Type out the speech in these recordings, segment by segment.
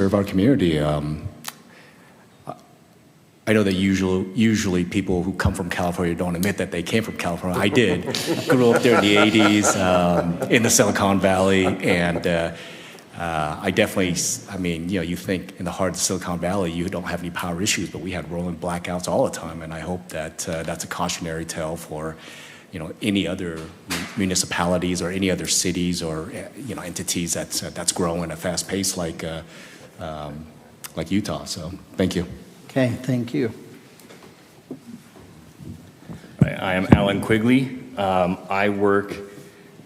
serve our community. I know that usually people who come from California don't admit that they came from California. I did. Grew up there in the 80s, in the Silicon Valley, and I definitely, I mean, you think in the heart of the Silicon Valley, you don't have any power issues, but we had rolling blackouts all the time, and I hope that that's a cautionary tale for, any other municipalities or any other cities or, entities that's growing at a fast pace like Utah. So, thank you. Okay, thank you. I am Alan Quigley. I work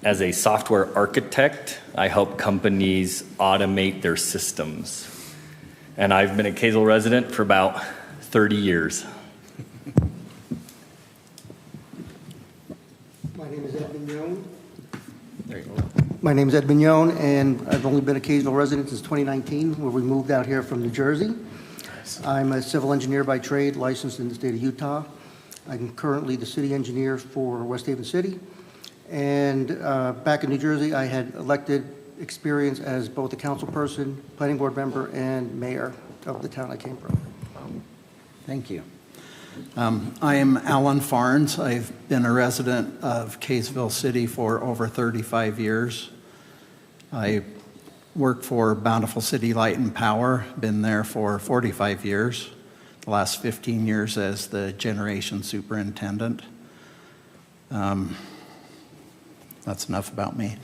as a software architect. I help companies automate their systems. And I've been a Kaysville resident for about 30 years. My name is Ed Mignon. There you go. My name is Ed Mignon, and I've only been a Kaysville resident since 2019, where we moved out here from New Jersey. I'm a civil engineer by trade, licensed in the state of Utah. I'm currently the city engineer for West Haven City. And back in New Jersey, I had elected experience as both a council person, planning board member, and mayor of the town I came from. Thank you. I am Alan Farnes. I've been a resident of Kaysville City for over 35 years. I work for Bountiful City Light and Power, been there for 45 years, the last 15 years as the generation superintendent. That's enough about me.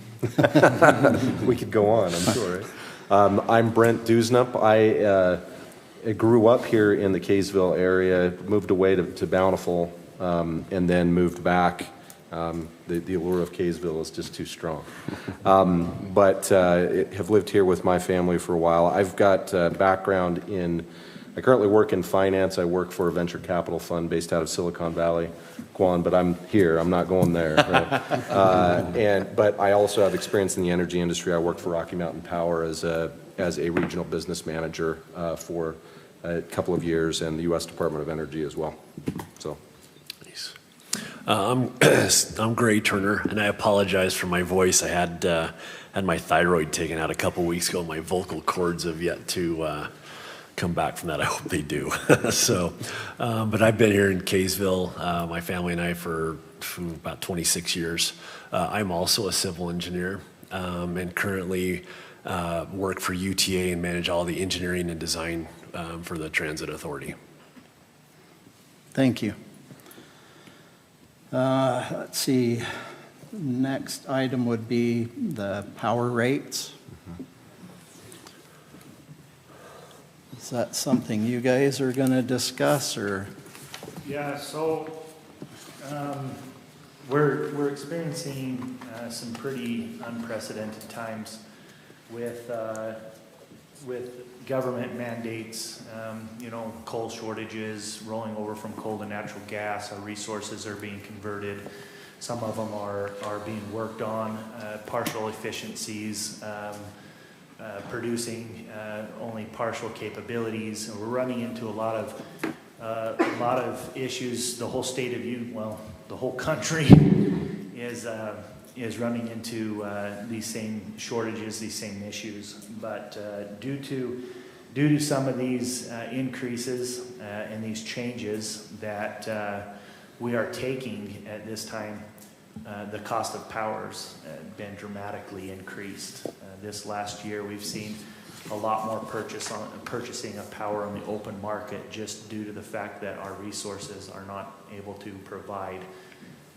We could go on, I'm sure. I'm Brent Dusnup. I grew up here in the Kaysville area, moved away to Bountiful, and then moved back. The allure of Kaysville is just too strong. But have lived here with my family for a while. I've got background I currently work in finance. I work for a venture capital fund based out of Silicon Valley, Quan, but I'm here. I'm not going there. Right? But I also have experience in the energy industry. I worked for Rocky Mountain Power as a regional business manager for a couple of years, and the U.S. Department of Energy as well. So. I'm Gray Turner, and I apologize for my voice. I had my thyroid taken out a couple weeks ago. My vocal cords have yet to come back from that. I hope they do. So, but I've been here in Kaysville, my family and I, for about 26 years. I'm also a civil engineer and currently work for UTA and manage all the engineering and design for the Transit Authority. Thank you. Let's see, next item would be the power rates. Is that something you guys are going to discuss, or? Yeah, so we're experiencing some pretty unprecedented times with government mandates, coal shortages, rolling over from coal to natural gas. Our resources are being converted. Some of them are being worked on, partial efficiencies, producing only partial capabilities. And we're running into a lot of issues. The whole state of the whole country is running into these same shortages, these same issues. But due to some of these increases and these changes that we are taking at this time, the cost of power's been dramatically increased. This last year, we've seen a lot more purchasing of power on the open market, just due to the fact that our resources are not able to provide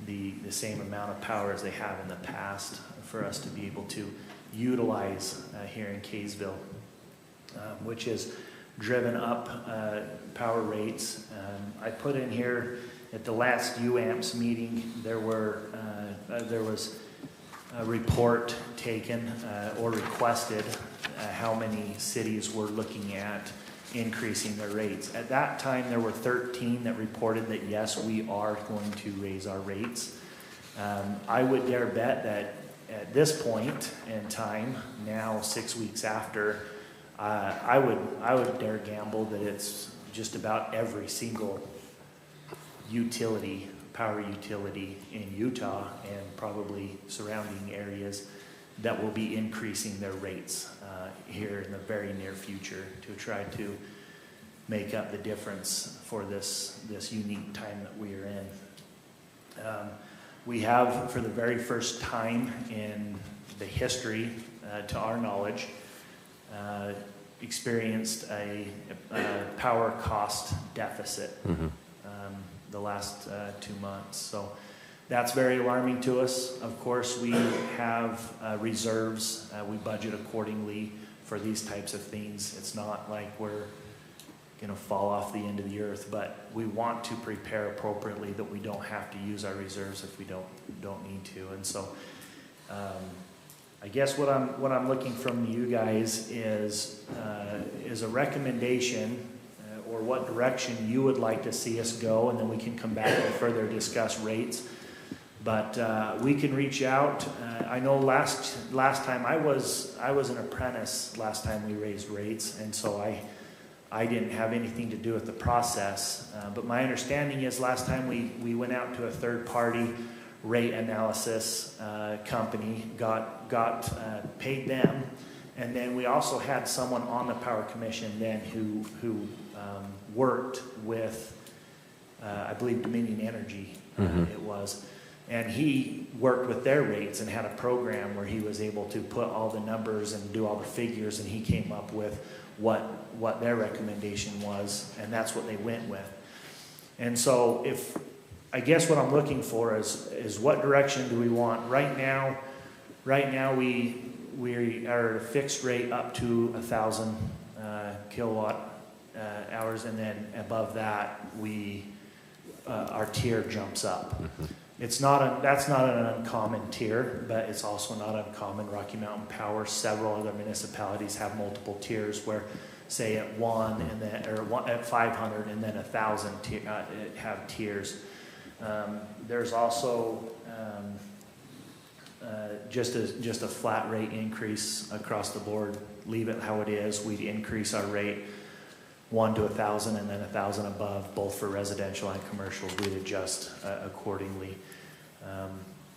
the same amount of power as they have in the past for us to be able to utilize here in Kaysville, which has driven up power rates. I put in here at the last UAMPS meeting, there was a report taken or requested how many cities were looking at increasing their rates. At that time, there were 13 that reported that yes, we are going to raise our rates. I would dare bet that at this point in time, now 6 weeks after, I would dare gamble that it's just about every single power utility in Utah and probably surrounding areas that will be increasing their rates here in the very near future to try to make up the difference for this unique time that we are in. We have, for the very first time in the history, to our knowledge, experienced a power cost deficit the last 2 months. So that's very alarming to us. Of course, we have reserves. We budget accordingly for these types of things. It's not like we're going to fall off the end of the earth, but we want to prepare appropriately that we don't have to use our reserves if we don't need to. And so I guess what I'm looking from you guys is a recommendation or what direction you would like to see us go, and then we can come back and further discuss rates. But we can reach out. I know last time I was an apprentice last time we raised rates, and so I didn't have anything to do with the process. But my understanding is last time we went out to a third-party rate analysis company, got paid them, and then we also had someone on the Power Commission then who worked with, I believe, Dominion Energy it was. And he worked with their rates and had a program where he was able to put all the numbers and do all the figures, and he came up with what their recommendation was, and that's what they went with. And so I guess what I'm looking for is what direction do we want? Right now we are at a fixed rate up to 1,000 kilowatt hours, and then above that our tier jumps up. That's not an uncommon tier, but it's also not uncommon. Rocky Mountain Power, several other municipalities have multiple tiers where, say, at 1 and then at 500 and then 1,000 have tiers. There's also just a flat rate increase across the board. Leave it how it is. We'd increase our rate 1 to 1,000 and then 1,000 above, both for residential and commercial. We'd adjust accordingly.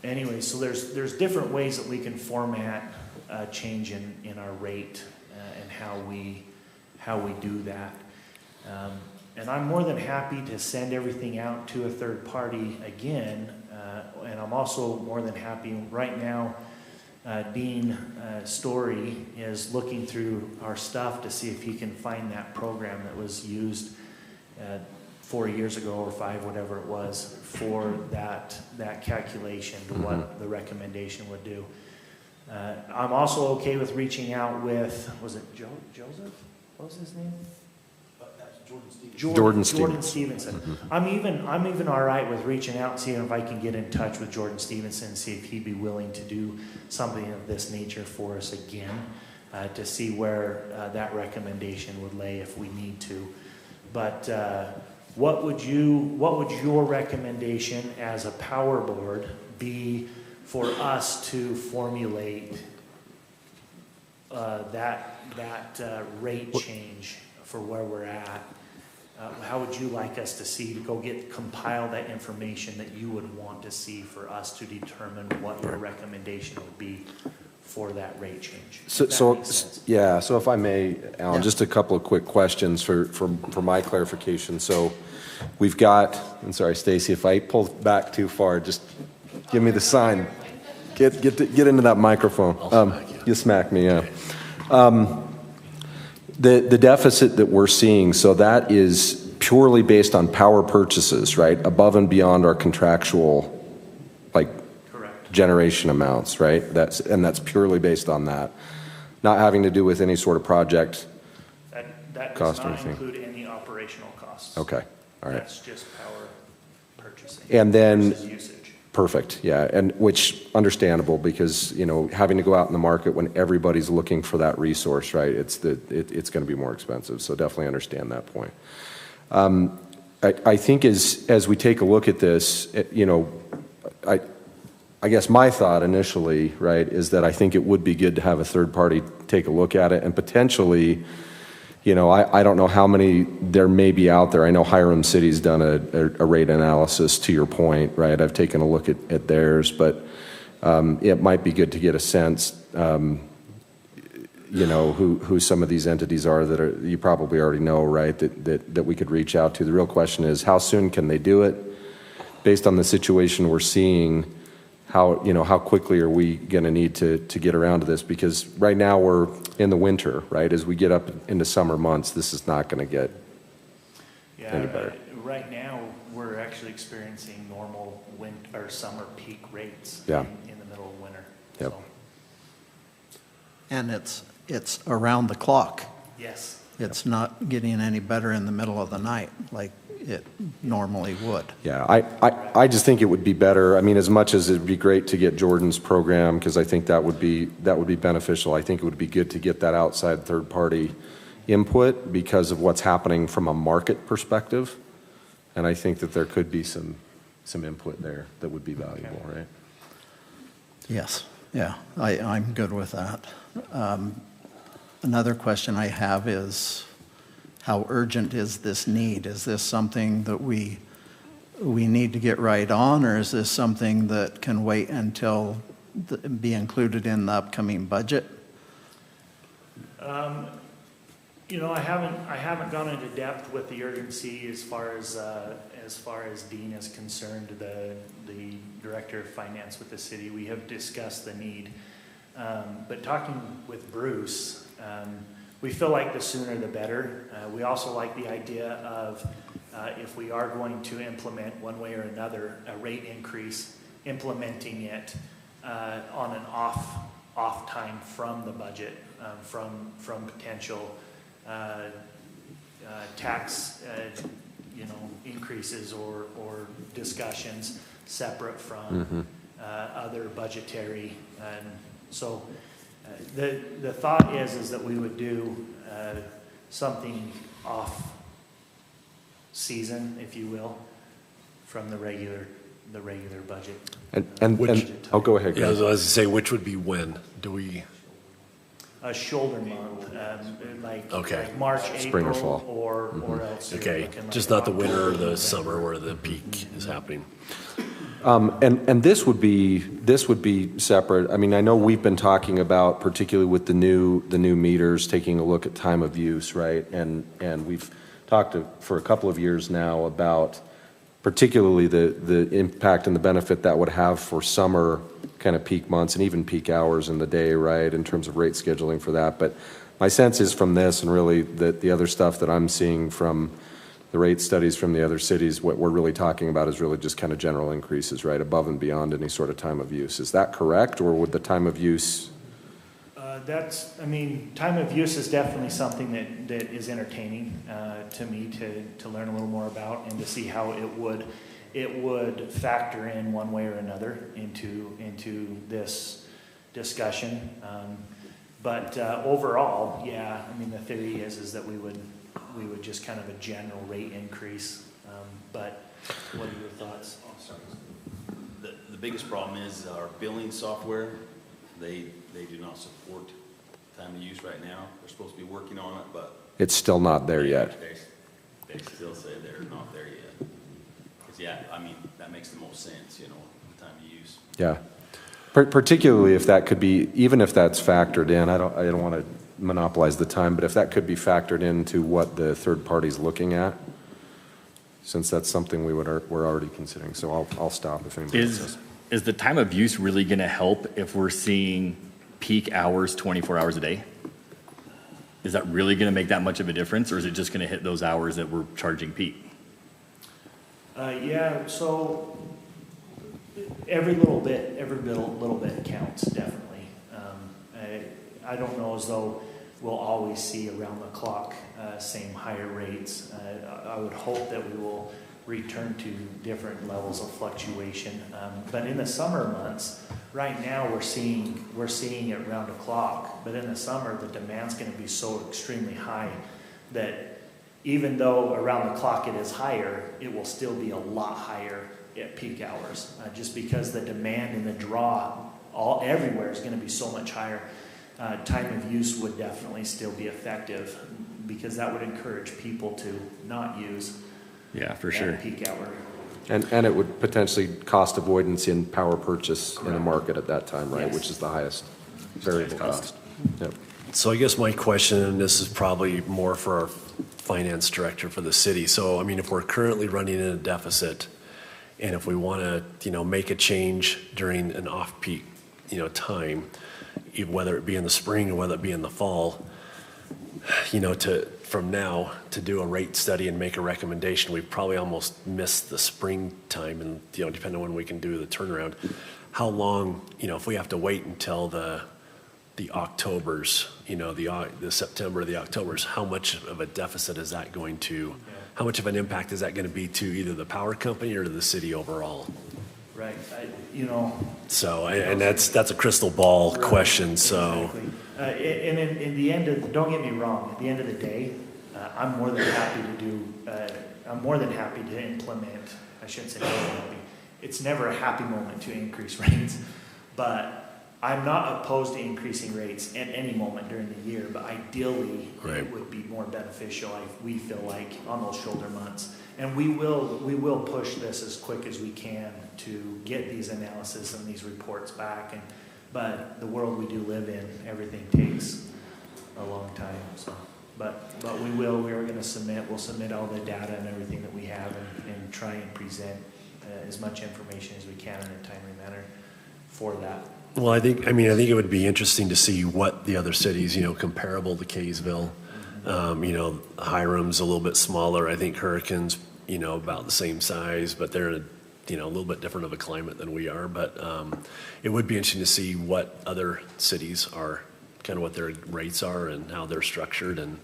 Anyway, so there's different ways that we can format a change in our rate and how we do that. And I'm more than happy to send everything out to a third party again. And I'm also more than happy right now. Dean Story is looking through our stuff to see if he can find that program that was used 4 years ago or 5, whatever it was, for that calculation, what the recommendation would do. I'm also okay with reaching out with, was it Joseph? What was his name? Jordan Stevenson. I'm even all right with reaching out and seeing if I can get in touch with Jordan Stevenson and see if he'd be willing to do something of this nature for us again, to see where that recommendation would lay if we need to. But what would your recommendation as a power board be for us to formulate that rate change for where we're at? How would you like us to compile that information that you would want to see for us to determine what your recommendation would be for that rate change? So if I may, Alan, just a couple of quick questions for my clarification. So we've got, I'm sorry, Stacy, if I pull back too far, just give me the sign. Get into that microphone. You smack me, yeah. The deficit that we're seeing, so that is purely based on power purchases, right? Above and beyond our contractual, Correct. Generation amounts, right? That's purely based on that, not having to do with any sort of project That cost does or not anything. include any operational costs. Okay, all right. That's just power purchasing. And then versus usage. Perfect, yeah, and which understandable because having to go out in the market when everybody's looking for that resource, right? It's going to be more expensive, so definitely understand that point. I think as we take a look at this, I guess my thought initially, right, is that I think it would be good to have a third party take a look at it and potentially. I don't know how many there may be out there. I know Hiram City's done a rate analysis, to your point, right? I've taken a look at theirs, but it might be good to get a sense. you know, who some of these entities are that are, you probably already know, right, that we could reach out to. The real question is, how soon can they do it? Based on the situation we're seeing, how quickly are we going to need to get around to this? Because right now we're in the winter, right? As we get up into summer months, this is not going to get any better. Right now, we're actually experiencing normal winter or summer peak rates Yeah. in the middle of winter. Yep. So, And it's around the clock. yes. It's not getting any better in the middle of the night like it normally would. Yeah, I just think it would be better. I mean, as much as it'd be great to get Jordan's program, because I think that would be beneficial. I think it would be good to get that outside third-party input because of what's happening from a market perspective. And I think that there could be some input there that would be valuable, right? Yes, yeah, I'm good with that. Another question I have is, how urgent is this need? Is this something that we need to get right on, or is this something that can wait until be included in the upcoming budget? You know, I haven't gone into depth with the urgency as far as Dean is concerned, the director of finance with the city. We have discussed the need, but talking with Bruce, we feel like the sooner the better. We also like the idea of if we are going to implement one way or another a rate increase, implementing it on an off time from the budget, from potential tax increases or discussions separate from other budgetary. And so the thought is that we would do something off season, if you will, from the regular budget. And go ahead. Yeah, I was Greg. going to say, which would be when? Do we? A shoulder month, Okay. like March, Spring or April, fall. or else. you're Okay, looking like just not the winter or October, the November. summer where the peak is happening. And this would be separate. I mean, I know we've been talking about, particularly with the new meters, taking a look at time of use, right? And we've talked for a couple of years now about particularly the impact and the benefit that would have for summer kind of peak months and even peak hours in the day, right, in terms of rate scheduling for that. But my sense is from this and really the other stuff that I'm seeing from the rate studies from the other cities, what we're really talking about is really just kind of general increases, right, above and beyond any sort of time of use. Is that correct, or would the time of use? Time of use is definitely something that is entertaining to me to learn a little more about and to see how it would factor in one way or another into this discussion. But overall, yeah, I mean, the theory is that we would just kind of a general rate increase. But what are your thoughts? Oh, sorry. The biggest problem is our billing software. They do not support time of use right now. They're supposed to be working on it, but It's still not there yet. They still say they're not there yet. 'Cause yeah, I mean, that makes the most sense, you know, time of use. Yeah. Particularly if that could be, even if that's factored in, I don't want to monopolize the time, but if that could be factored into what the third party's looking at, since that's something we're already considering. So I'll stop if anybody else says. Is the time of use really going to help if we're seeing peak hours 24 hours a day? Is that really going to make that much of a difference, or is it just going to hit those hours that we're charging peak? Yeah, so every little bit counts, definitely. I don't know as though we'll always see around the clock same higher rates. I would hope that we will return to different levels of fluctuation. But in the summer months, right now we're seeing it round the clock. But in the summer, the demand's going to be so extremely high that even though around the clock it is higher, it will still be a lot higher at peak hours, just because the demand and the draw everywhere is going to be so much higher. Time of use would definitely still be effective because that would encourage people to not use. Yeah, for sure. Peak hour. And it would potentially cost avoidance in power purchase in a market at that time, right? Yes. Which is the highest variable cost. Yep. So I guess my question, and this is probably more for our finance director for the city. So, I mean, if we're currently running in a deficit, and if we want to, make a change during an off-peak, time, whether it be in the spring or whether it be in the fall, from now to do a rate study and make a recommendation, we've probably almost missed the springtime, and depending on when we can do the turnaround. How long, if we have to wait until the Octobers, the September, the Octobers, how much of a deficit is that going to? How much of an impact is that going to be to either the power company or to the city overall? Right, So, and that's a crystal ball question, so. Exactly. And in the end of, don't get me wrong, at the end of the day, I'm more than happy to implement, I shouldn't say more than happy. It's never a happy moment to increase rates, but I'm not opposed to increasing rates at any moment during the year, but ideally it would be more beneficial, we feel like, on those shoulder months. And we will push this as quick as we can to get these analysis and these reports back. But the world we do live in, everything takes a long time. So, but we are going to submit. We'll submit all the data and everything that we have, and try and present as much information as we can in a timely manner for that. Well, I think it would be interesting to see what the other cities, comparable to Kaysville. Hiram's a little bit smaller. I think Hurricane's, about the same size, but they're in a little bit different of a climate than we are. But it would be interesting to see what other cities are, kind of what their rates are and how they're structured. And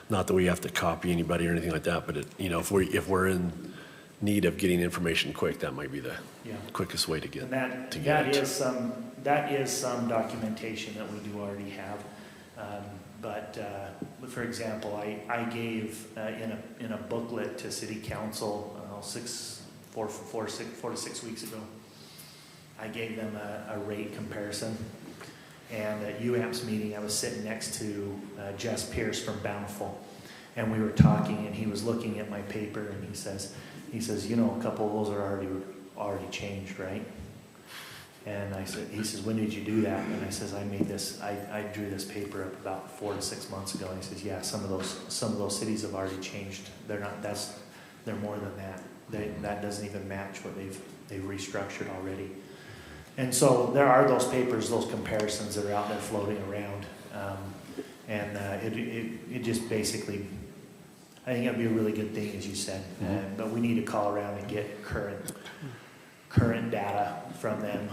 not that we have to copy anybody or anything like that, but if we're in need of getting information quick, that might be the quickest way to get it. That is some documentation that we do already have. But for example, I gave in a booklet to City Council 4 to 6 weeks ago. I gave them a rate comparison. And at UAMP's meeting, I was sitting next to Jess Pierce from Bountiful, and we were talking, and he was looking at my paper, and he says, a couple of those are already changed, right? And he says, when did you do that? And I says, I drew this paper up about 4 to 6 months ago. And he says, yeah, some of those cities have already changed. They're more than that. That doesn't even match what they've restructured already. And so there are those papers, those comparisons that are out there floating around. It just basically, I think it'd be a really good thing, as you said. But we need to call around and get current data from them.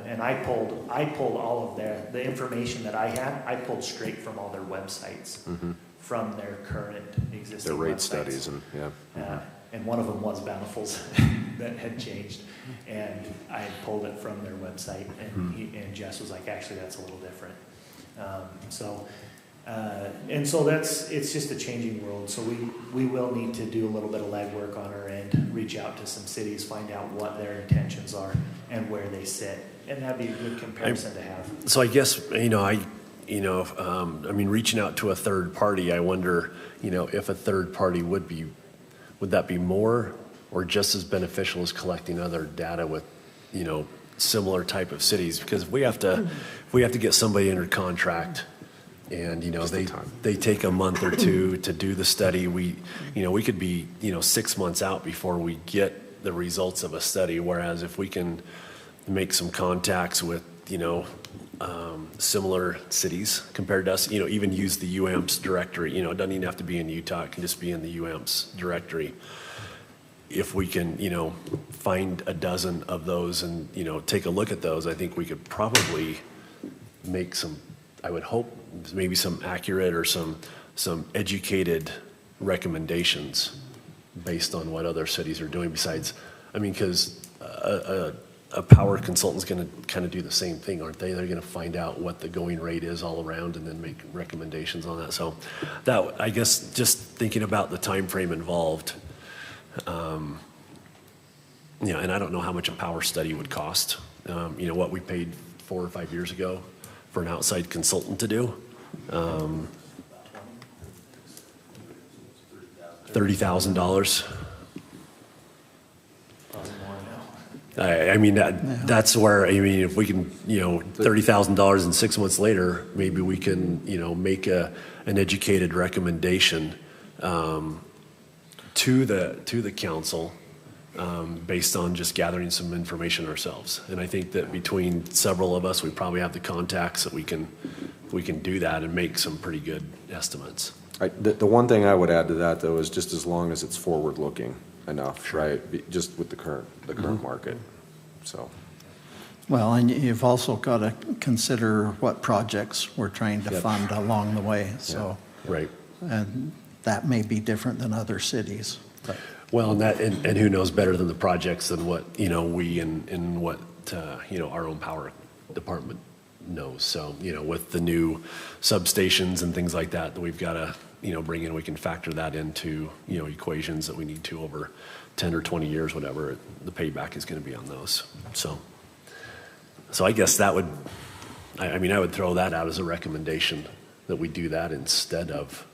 And I pulled all of the information that I had, I pulled straight from all their websites, from their current existing Their rate websites. studies and, and one of them was Bountiful's that had changed. And I had pulled it from their website, and Jess was like, actually, that's a little different. So it's just a changing world. So we will need to do a little bit of legwork on our end, reach out to some cities, find out what their intentions are and where they sit. And that'd be a good comparison to have. So I guess, reaching out to a third party, I wonder, if a third party would that be more or just as beneficial as collecting other data with, similar type of cities? Because if we have to get somebody under contract, and they take a month or two to do the study, we could be 6 months out before we get the results of a study. Whereas if we can make some contacts with similar cities compared to us, even use the UAMP's directory. It doesn't even have to be in Utah; it can just be in the UAMP's directory. If we can, find a dozen of those and take a look at those, I think we could probably make some. I would hope maybe some accurate or some educated recommendations based on what other cities are doing. Besides, because a power consultant's going to kind of do the same thing, aren't they? They're going to find out what the going rate is all around and then make recommendations on that. So that, I guess, just thinking about the time frame involved, and I don't know how much a power study would cost. What we paid 4 or 5 years ago for an outside consultant to do. $30,000. I mean, that's where, I mean, if we can, you know, $30,000 and 6 months later, maybe we can, you know, make an educated recommendation to the council based on just gathering some information ourselves. And I think that between several of us, we probably have the contacts that we can do that and make some pretty good estimates. The one thing I would add to that, though, is just as long as it's forward-looking enough, right? Just with the current market, so. Well, and you've also got to consider what projects we're trying to fund along the way, so. Right. And that may be different than other cities. But Well, and who knows better than the projects than what, you know, we and what, you know, our own power department knows. So, you know, with the new substations and things like that we've got to, you know, bring in, we can factor that into, you know, equations that we need to over 10 or 20 years, whatever the payback is going to be on those. So I guess that would, I mean, I would throw that out as a recommendation that we do that instead of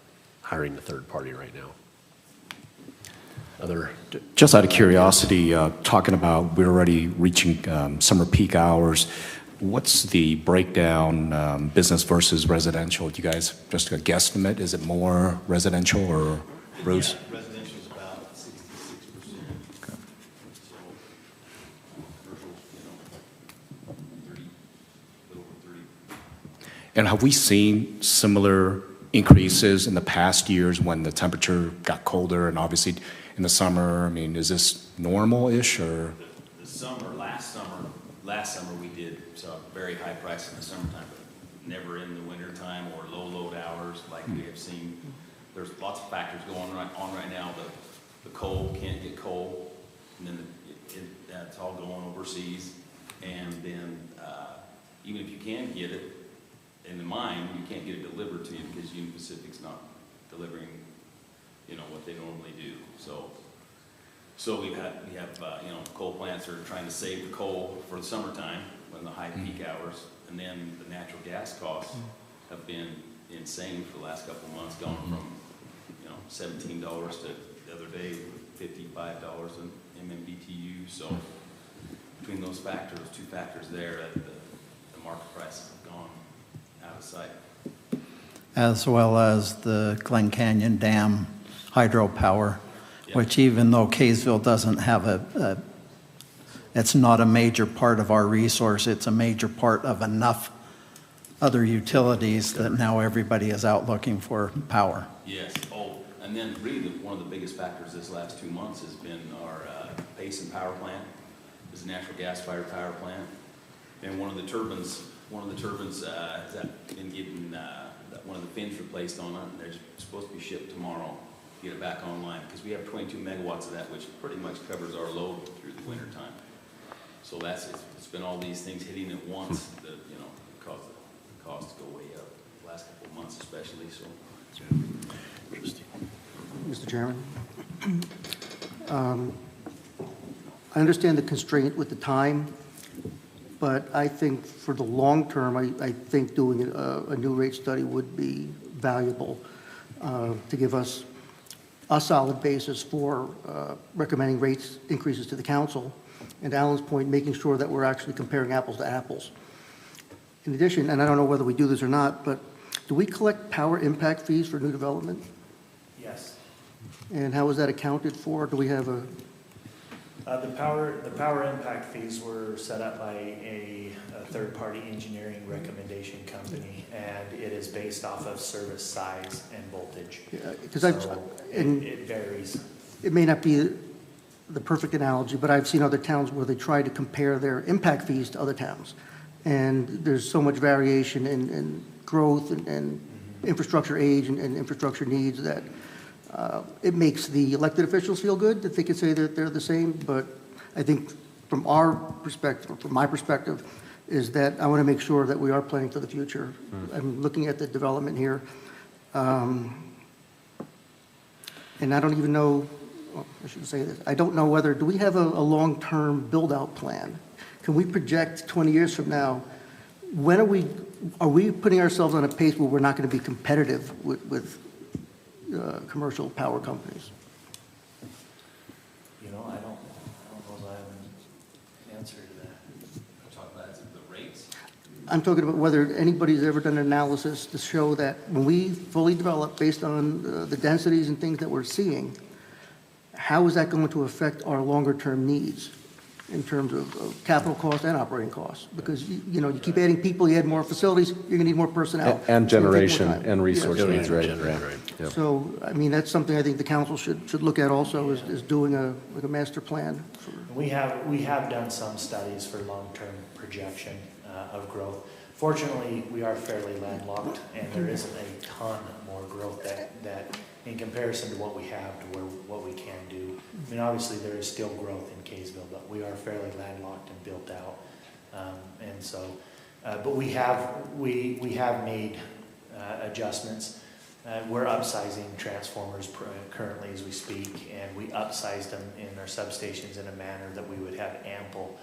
hiring a third party right now. Just out of curiosity, talking about we're already reaching summer peak hours, what's the breakdown, business versus residential? Do you guys, just a guesstimate, is it more residential or Bruce? Yeah, residential is about 66%. Okay. So commercial's, you know, 30, a little over 30. And have we seen similar increases in the past years when the temperature got colder and obviously in the summer? I mean, is this normal-ish or? The summer, last summer we did saw very high price in the summertime, but never in the wintertime or low load hours like we have seen. There's lots of factors going on right now. The coal, can't get coal, and then it's all going overseas. And then even if you can get it in the mine, you can't get it delivered to you because Union Pacific's not delivering, you know, what they normally do. So we have you know, coal plants are trying to save the coal for the summertime when the high peak hours, and then the natural gas costs have been insane for the last couple of months, going from, you know, $17 to the other day $55 an MMBTU. So between those factors, two factors there, the market prices have gone out of sight. as well as the Glen Canyon Dam hydropower, which even though Kaysville doesn't have it's not a major part of our resource, it's a major part of enough other utilities that now everybody is out looking for power. Yes. Oh, and then really one of the biggest factors this last 2 months has been our Payson power plant. It's a natural gas-fired power plant, and one of the turbines has been getting one of the fins replaced on it, and they're supposed to be shipped tomorrow. Get it back online because we have 22 megawatts of that, which pretty much covers our load through the winter time. So it's been all these things hitting at once that, you know, caused the cost to go way up the last couple of months especially. So Mr. Chairman, I understand the constraint with the time, but I think for the long term, I think doing a new rate study would be valuable to give us a solid basis for recommending rates increases to the council. And Alan's point, making sure that we're actually comparing apples to apples. In addition, and I don't know whether we do this or not, but do we collect power impact fees for new development? Yes. And how is that accounted for? Do we have a? The power impact fees were set up by a third-party engineering recommendation company, and it is based off of service size and voltage. Because it varies. It may not be the perfect analogy, but I've seen other towns where they try to compare their impact fees to other towns. And there's so much variation in growth and infrastructure age and infrastructure needs that it makes the elected officials feel good that they can say that they're the same. But I think from our perspective, or from my perspective, is that I want to make sure that we are planning for the future. I'm looking at the development here. And I don't even know, well, I shouldn't say this. I don't know whether, do we have a long-term build-out plan? Can we project 20 years from now, when are we putting ourselves on a pace where we're not going to be competitive with commercial power companies? You know, I don't know if I have an answer to that? Talk about the rates. I'm talking about whether anybody's ever done an analysis to show that when we fully develop based on the densities and things that we're seeing, how is that going to affect our longer-term needs in terms of capital costs and operating costs? Because, you keep adding people, you add more facilities, you're going to need more personnel. And It's gonna take more generation time. and resource Yes. needs, right? Right. Yeah. So, I mean, that's something I think the council should look at also, is doing a master plan. We have done some studies for long-term projection of growth. Fortunately, we are fairly landlocked, and there isn't a ton more growth that in comparison to what we have to what we can do. I mean, obviously, there is still growth in Kaysville, but we are fairly landlocked and built out. And so, but we have made adjustments. We're upsizing transformers currently as we speak, and we upsized them in our substations in a manner that we would have ample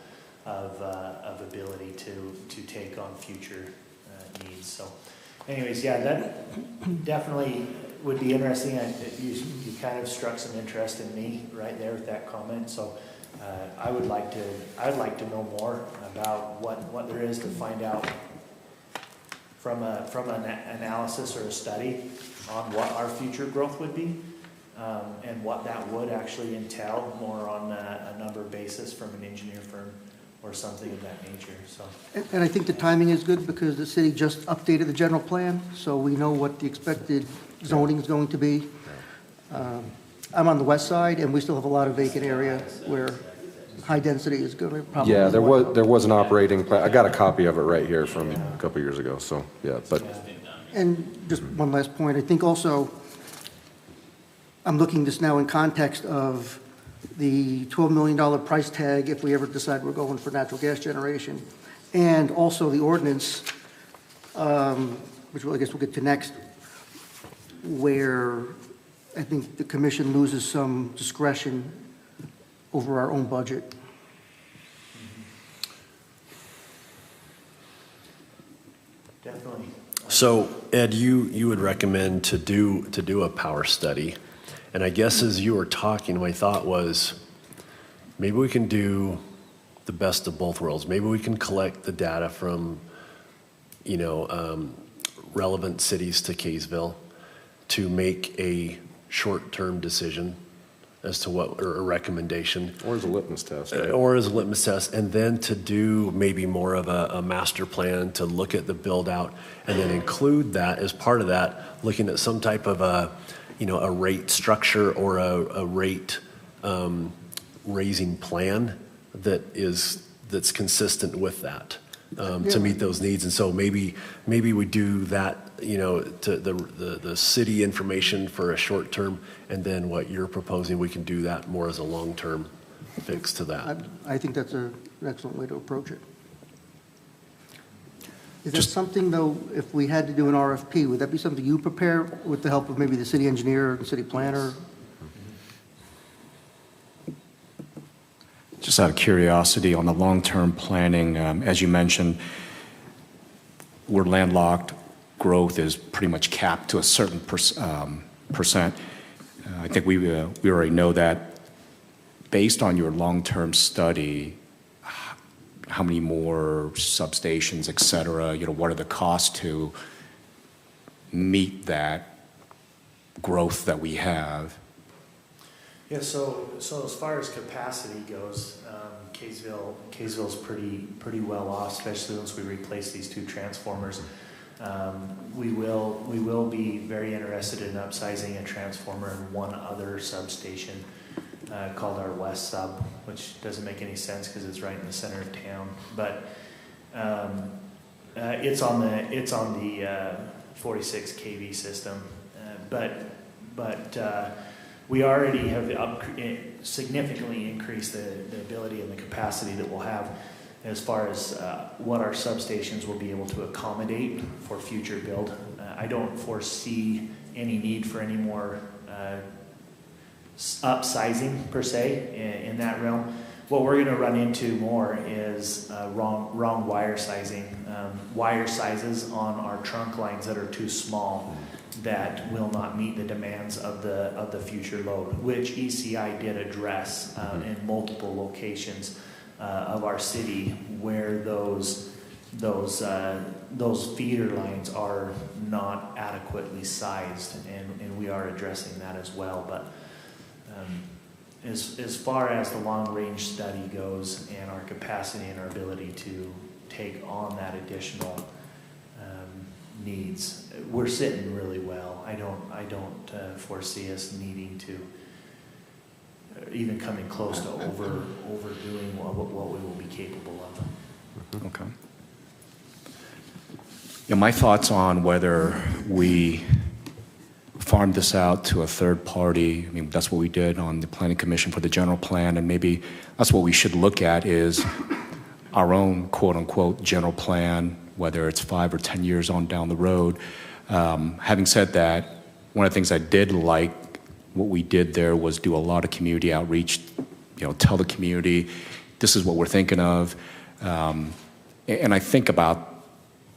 of ability to take on future needs. So anyways, yeah, that definitely would be interesting. You kind of struck some interest in me right there with that comment. So I'd like to know more about what there is to find out from an analysis or a study on what our future growth would be, and what that would actually entail more on a number basis from an engineer firm or something of that nature. So, And I think the timing is good because the city just updated the general plan, so we know what the expected zoning is going to be. I'm on the west side, and we still have a lot of vacant area where high density is going to probably. Yeah, there was an operating plan. I got a copy of it right here from a couple years ago, so, yeah, but, And just one last point, I think also, I'm looking this now in context of the $12 million price tag if we ever decide we're going for natural gas generation, and also the ordinance, which I guess we'll get to next, where I think the commission loses some discretion over our own budget. definitely. So Ed, you would recommend to do a power study. And I guess as you were talking, my thought was maybe we can do the best of both worlds. Maybe we can collect the data from, relevant cities to Kaysville to make a short-term decision as to or a recommendation. or as a litmus test, right? Or as a litmus test, and then to do maybe more of a master plan to look at the build out, and then include that as part of that, looking at some type of a rate structure or a rate raising plan that's consistent with that to meet those needs. And so maybe we do that, to the city information for a short term, and then what you're proposing, we can do that more as a long-term fix to that. I think that's an excellent way to approach it. Is that something, though, if we had to do an RFP, would that be something you prepare with the help of maybe the city engineer or the city planner? Just out of curiosity, on the long-term planning, as you mentioned, we're landlocked. Growth is pretty much capped to a certain percent. I think we already know that. Based on your long-term study, how many more substations, et cetera, what are the costs to meet that growth that we have? Yeah, so as far as capacity goes, Kaysville's pretty well off, especially once we replace these two transformers. We will be very interested in upsizing a transformer in one other substation called our West Sub, which doesn't make any sense because it's right in the center of town. But it's on the 46 kV system. But we already have significantly increased the ability and the capacity that we'll have as far as what our substations will be able to accommodate for future build. I don't foresee any need for any more upsizing per se in that realm. What we're going to run into more is wrong wire sizing, wire sizes on our trunk lines that are too small, that will not meet the demands of the future load, which ECI did address in multiple locations of our city where those feeder lines are not adequately sized, and we are addressing that as well. But as far as the long-range study goes and our capacity and our ability to take on that additional needs, we're sitting really well. I don't foresee us needing to even coming close to overdoing what we will be capable of. Okay. Yeah, my thoughts on whether we farm this out to a third party, I mean, that's what we did on the Planning Commission for the general plan, and maybe that's what we should look at is our own quote-unquote general plan, whether it's 5 or 10 years on down the road. Having said that, one of the things I did like what we did there was do a lot of community outreach, tell the community, this is what we're thinking of. And I think about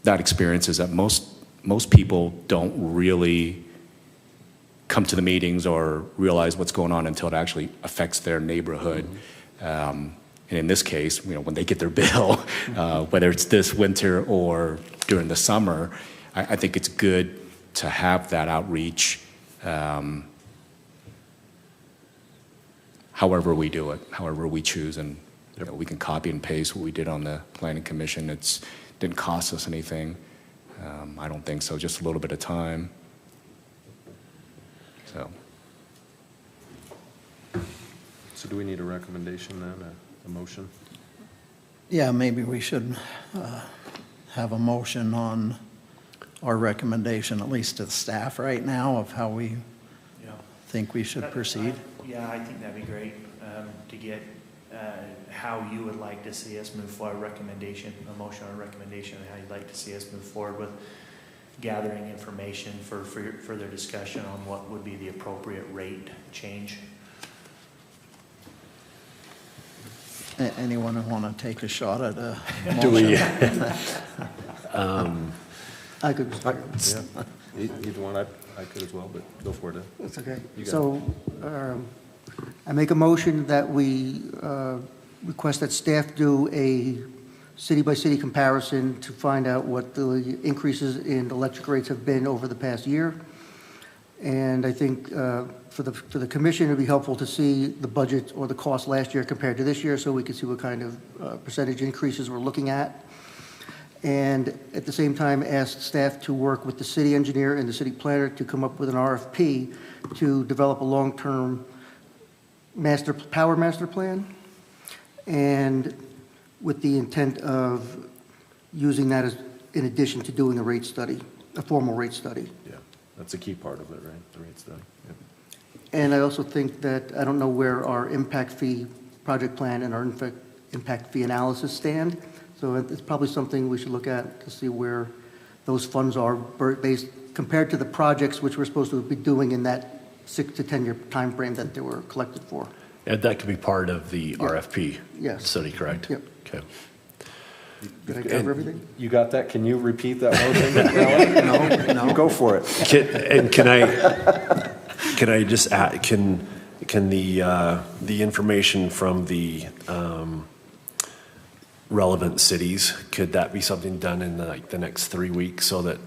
that experience is that most people don't really come to the meetings or realize what's going on until it actually affects their neighborhood. And in this case, when they get their bill, whether it's this winter or during the summer, I think it's good to have that outreach. However we do it, however we choose, and we can copy and paste what we did on the Planning Commission. It didn't cost us anything. I don't think so, just a little bit of time. So do we need a recommendation then, a motion? Yeah, maybe we should have a motion on our recommendation, at least to the staff right now, of how we think we should proceed. Yeah, I think that'd be great to get how you would like to see us move forward, a motion or a recommendation, and how you'd like to see us move forward with gathering information for further discussion on what would be the appropriate rate change. Anyone want to take a shot at a motion? Do we? I could. Either one, I could as well, but go for it. That's okay. You got So I make a motion that we request that staff do a city-by-city comparison to find out what the increases in electric rates have been over the past year. And I think for the commission, it would be helpful to see the budget or the cost last year compared to this year, so we can see what kind of percentage increases we're looking at. And at the same time, ask staff to work with the city engineer and the city planner to come up with an RFP to develop a long-term power master plan, and with the intent of using that as in addition to doing a rate study, a formal rate study. Yeah, that's a key part of it, right? The rate study. Yeah. And I also think that, I don't know where our impact fee project plan and our impact fee analysis stand. So it's probably something we should look at to see where those funds are based compared to the projects which we're supposed to be doing in that 6 to 10 year time frame that they were collected for. And that could be part of the RFP study, correct? Yep. Okay. Did I cover everything? You got that? Can you repeat that motion? No. Go for it. Can I just add, can the information from the relevant cities, could that be something done in the next 3 weeks, so that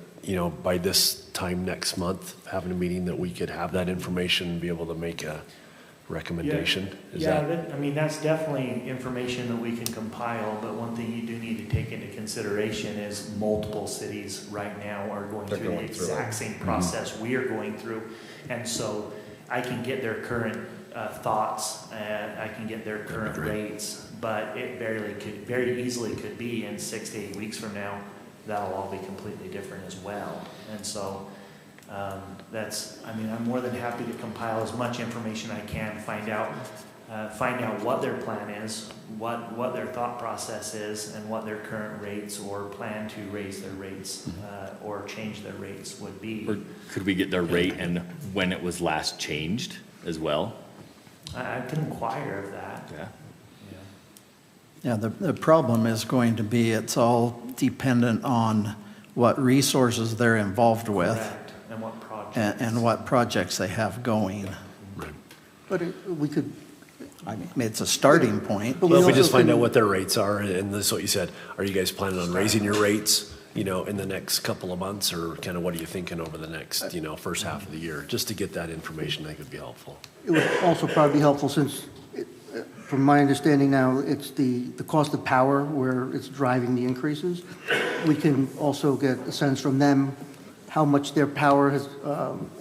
by this time next month, having a meeting, that we could have that information and be able to make a recommendation? I mean, that's definitely information that we can compile, but one thing you do need to take into consideration is multiple cities right now are going through the exact same process we are going through. And so I can get their current thoughts, and I can get their current rates, but it very easily could be in 6 to 8 weeks from now, that'll all be completely different as well. And so I'm more than happy to compile as much information I can, find out what their plan is, what their thought process is, and what their current rates or plan to raise their rates or change their rates would be. Or could we get their rate and when it was last changed as well? I can inquire of that. Yeah, the problem is going to be it's all dependent on what resources they're involved with. Correct. And what projects. And what projects they have going. But we could, I mean, it's a starting point. Well, if we just find out what their rates are, and this is what you said, are you guys planning on raising your rates, you know, in the next couple of months, or kind of what are you thinking over the next, you know, first half of the year? Just to get that information, I think would be helpful. It would also probably be helpful since, from my understanding now, it's the cost of power where it's driving the increases. We can also get a sense from them how much their power has,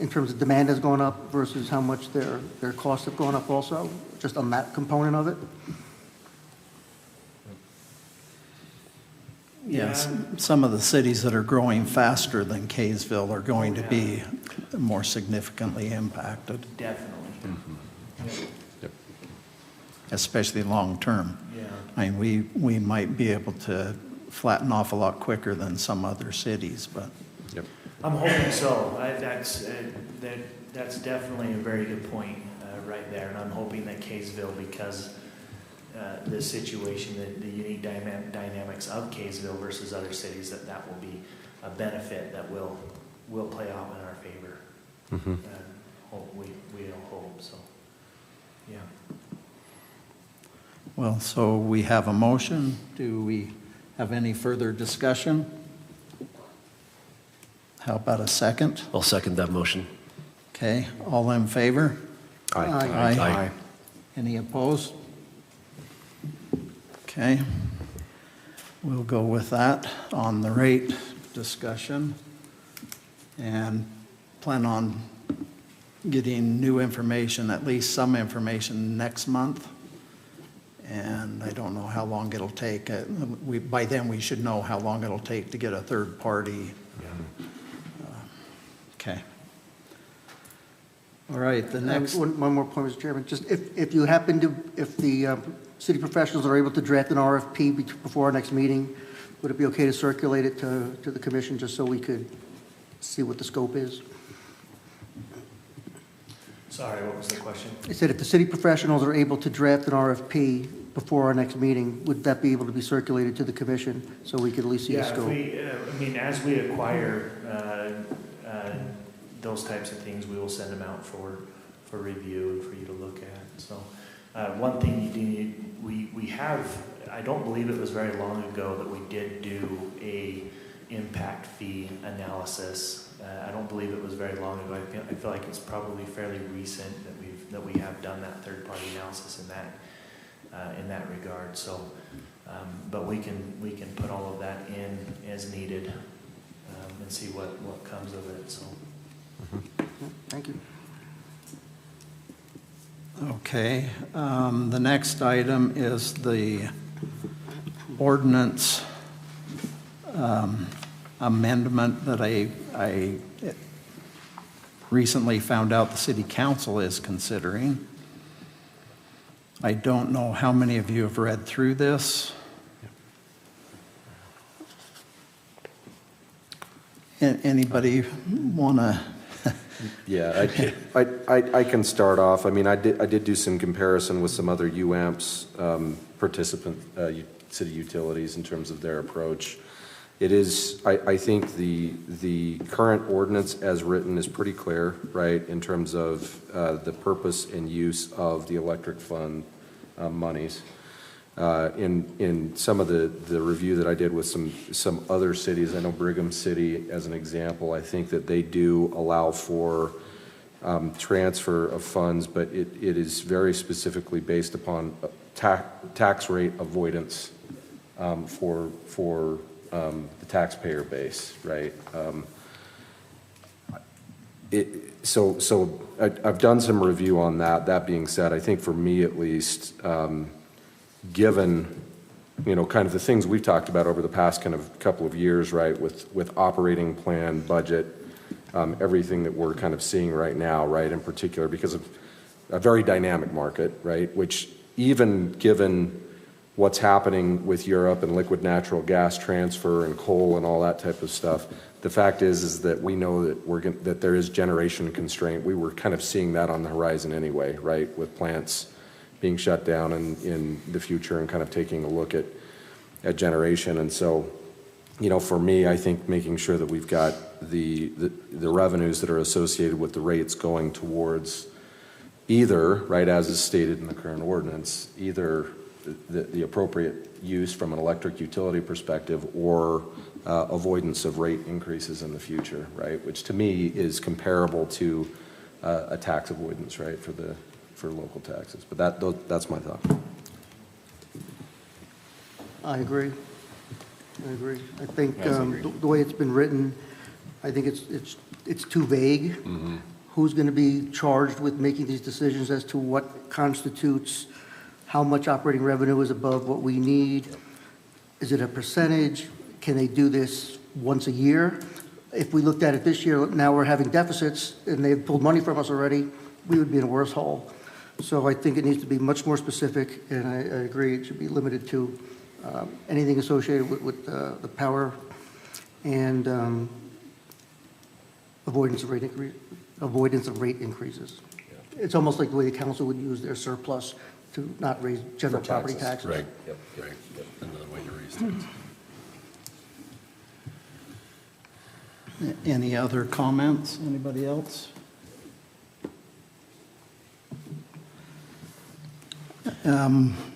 in terms of demand has gone up versus how much their costs have gone up also, just on that component of it. Yes, some of the cities that are growing faster than Kaysville are going to be more significantly impacted, Definitely. especially long-term. Yeah. I mean, we might be able to flatten off a lot quicker than some other cities, but I'm hoping so. That's definitely a very good point right there, and I'm hoping that Kaysville, because the situation, the unique dynamics of Kaysville versus other cities, that will be a benefit that will play out in our favor. We all hope so. Yeah. well, so we have a motion. Do we have any further discussion? How about a second? I'll second that motion. Okay, all in favor? Aye. Aye. Any opposed? Okay, we'll go with that on the rate discussion and plan on getting new information, at least some information next month. And I don't know how long it'll take. By then we should know how long it'll take to get a third party. Okay. All right, the next. One more point, Mr. Chairman. Just if you happen to, if the city professionals are able to draft an RFP before our next meeting, would it be okay to circulate it to the commission just so we could see what the scope is? Sorry, what was the question? I said if the city professionals are able to draft an RFP before our next meeting, would that be able to be circulated to the commission so we could at least see the Yeah, scope? I mean, as we acquire those types of things, we will send them out for review and for you to look at. So one thing you do need, we have, I don't believe it was very long ago that we did do a impact fee analysis. I don't believe it was very long ago. I feel like it's probably fairly recent that we have done that third party analysis in that regard. So, but we can put all of that in as needed and see what comes of it. So. Thank you. Okay, the next item is the ordinance amendment that I recently found out the City Council is considering. I don't know how many of you have read through this. Anybody want to? Yeah, I can start off. I mean, I did do some comparison with some other UAMPS participant city utilities in terms of their approach. It is, I think the current ordinance as written is pretty clear, right, in terms of the purpose and use of the electric fund monies. In some of the review that I did with some other cities, I know Brigham City as an example, I think that they do allow for transfer of funds, but it is very specifically based upon tax rate avoidance for the taxpayer base, right? So I've done some review on that. That being said, I think for me at least, given, you know, kind of the things we've talked about over the past kind of couple of years, right, with operating plan, budget, everything that we're kind of seeing right now, right, in particular, because of a very dynamic market, right, which even given what's happening with Europe and liquid natural gas transfer and coal and all that type of stuff, the fact is that we know that that there is generation constraint. We were kind of seeing that on the horizon anyway, right, with plants being shut down in the future and kind of taking a look at generation. And so, you know, for me, I think making sure that we've got the revenues that are associated with the rates going towards either, right, as is stated in the current ordinance, either the appropriate use from an electric utility perspective or avoidance of rate increases in the future, right, which to me is comparable to a tax avoidance, right, for local taxes. But that's my thought. I agree. I think the way it's been written, I think it's too vague. Who's going to be charged with making these decisions as to what constitutes how much operating revenue is above what we need? Is it a percentage? Can they do this once a year? If we looked at it this year, now we're having deficits and they've pulled money from us already, we would be in a worse hole. So I think it needs to be much more specific, and I agree it should be limited to anything associated with the power and avoidance of rate increases. It's almost like the way the council would use their surplus to not raise general property taxes. Right. Right. Another way to raise things. Any other comments? Anybody else?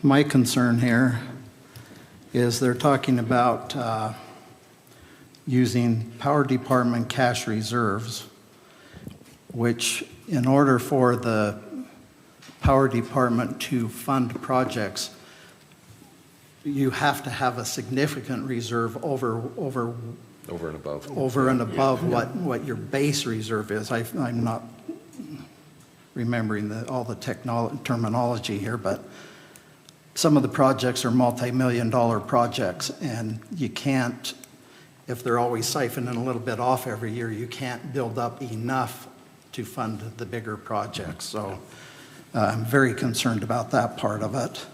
My concern here is they're talking about using power department cash reserves, which in order for the power department to fund projects, you have to have a significant reserve over Over and above. what your base reserve is. I'm not remembering all the terminology here, but some of the projects are multi-million-dollar projects, and you can't, if they're always siphoning a little bit off every year, you can't build up enough to fund the bigger projects. So I'm very concerned about that part of it.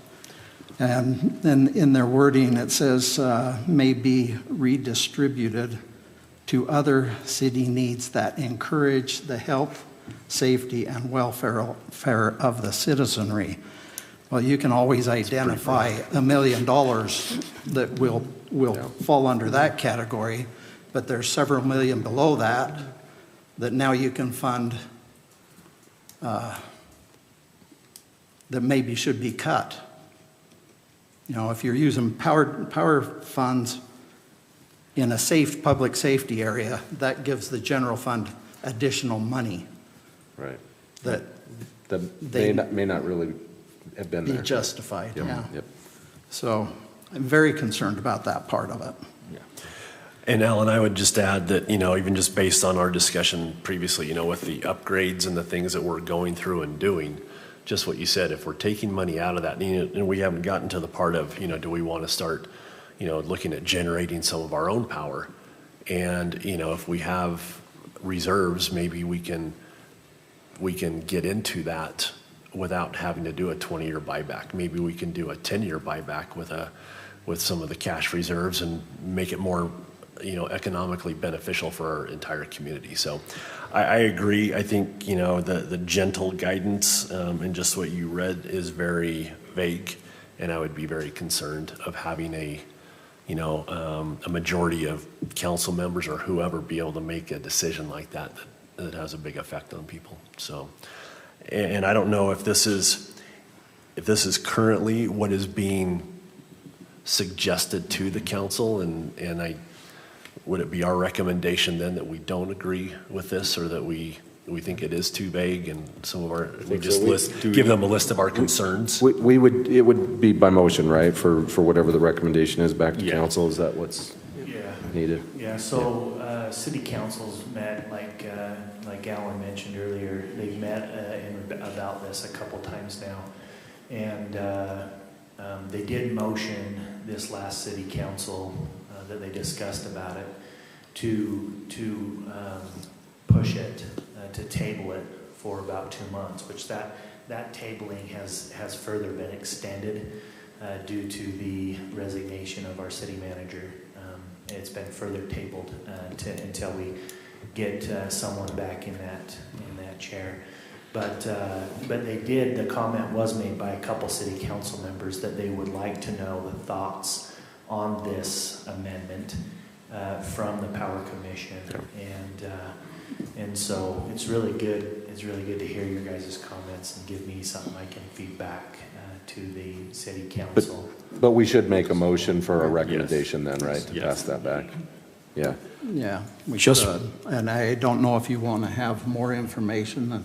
And then in their wording, it says may be redistributed to other city needs that encourage the health, safety, and welfare of the citizenry. Well, you can always identify $1 million that will fall under that category, but there's several million below that now you can fund that maybe should be cut. You know, if you're using power funds in a safe public safety area, that gives the general fund additional money. Right. That may not really have been be there. justified, Yep. yeah. Yep. So I'm very concerned about that part of it. And Alan, I would just add that, even just based on our discussion previously, with the upgrades and the things that we're going through and doing, just what you said, if we're taking money out of that, and we haven't gotten to the part of, do we want to start, looking at generating some of our own power? And, if we have reserves, maybe we can get into that without having to do a 20-year buyback. Maybe we can do a 10-year buyback with some of the cash reserves and make it more economically beneficial for our entire community. So I agree. I think, the gentle guidance and just what you read is very vague, and I would be very concerned of having a majority of council members or whoever be able to make a decision like that has a big effect on people. So, and I don't know if this is currently what is being suggested to the council, and would it be our recommendation then that we don't agree with this, or that we think it is too vague, and some of our give them a list of our concerns? It would be by motion, right, for whatever the recommendation is back to council. Is that what's needed? Yeah, so city councils met, like Alan mentioned earlier, they've met about this a couple times now. And they did motion this last city council that they discussed about it to push it, to table it for about 2 months, which that tabling has further been extended due to the resignation of our city manager. It's been further tabled until we get someone back in that chair. But they did, the comment was made by a couple city council members that they would like to know the thoughts on this amendment from the Power Commission. And so it's really good it's really good to hear your guys' comments and give me something I can feed back to the city council. But we should make a motion for a recommendation then, right, to pass that back? Yeah. Yeah, we Just- should. And I don't know if you want to have more information,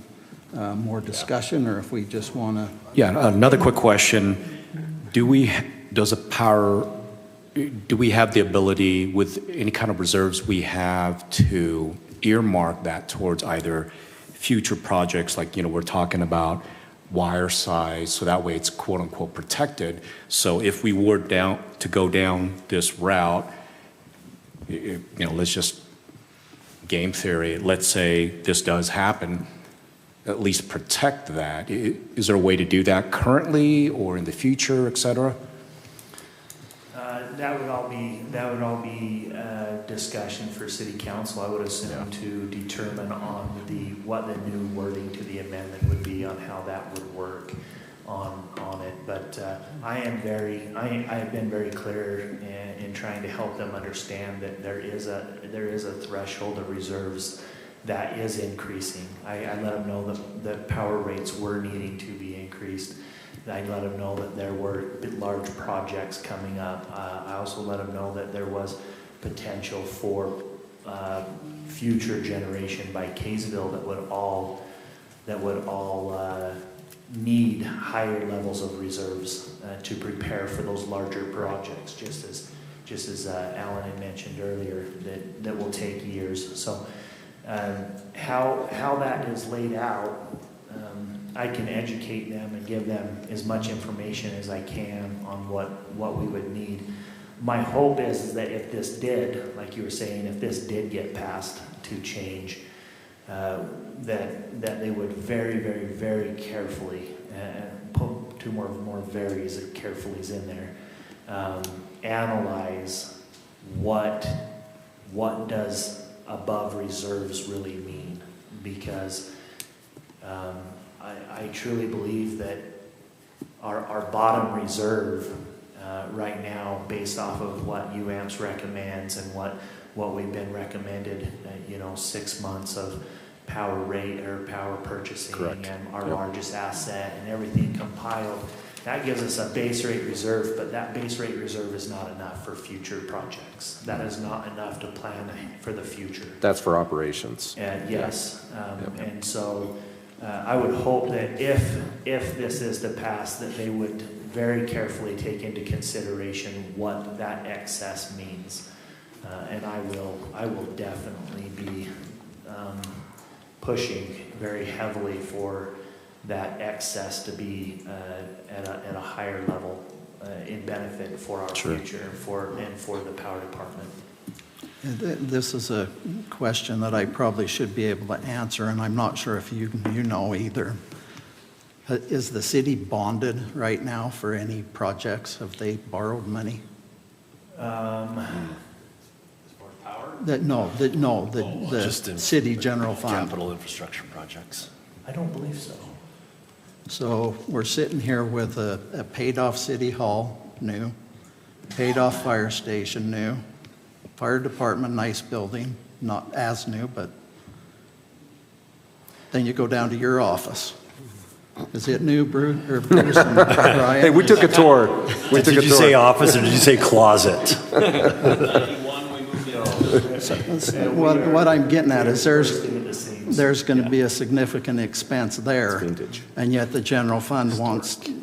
more discussion, or if we just want to. Yeah, another quick question. Do we have the ability with any kind of reserves we have to earmark that towards either future projects, like, we're talking about wire size, so that way it's quote unquote protected. So if we were to go down this route, let's just game theory, let's say this does happen, at least protect that. Is there a way to do that currently or in the future, et cetera? That would all be discussion for city council, I would assume, to determine on what the new wording to the amendment would be on how that would work on it. But I have been very clear in trying to help them understand that there is a threshold of reserves that is increasing. I let them know that power rates were needing to be increased. I let them know that there were large projects coming up. I also let them know that there was potential for future generation by Kaysville that would all need higher levels of reserves to prepare for those larger projects, just as Alan had mentioned earlier, that will take years. So how that is laid out, I can educate them and give them as much information as I can on what we would need. My hope is that if this did, like you were saying, if this did get passed to change, that they would very, very, very carefully, put two more verys or carefullys in there, analyze what does above reserves really mean, because I truly believe that our bottom reserve right now, based off of what UAMPS recommends and what we've been recommended, 6 months of power rate or power purchasing. Correct. And our largest asset and everything compiled, that gives us a base rate reserve, but that base rate reserve is not enough for future projects. That is not enough to plan for the future. That's for operations. Yes, and so I would hope that if this is to pass, that they would very carefully take into consideration what that excess means, and I will definitely be pushing very heavily for that excess to be at a higher level in benefit for our future and for the power department. This is a question that I probably should be able to answer, and I'm not sure if you know either. Is the city bonded right now for any projects? Have they borrowed money? Just The in city general fund. Capital infrastructure projects. I don't believe so. So we're sitting here with a paid-off city hall, new, paid-off fire station, new, fire department, nice building, not as new, but then you go down to your office. Is it new, Bruce and Brian? Hey, we took a tour. Did you say office or did you say closet? 91, we moved it. What I'm getting at is there's going to be a significant expense there. Vintage. And yet the general fund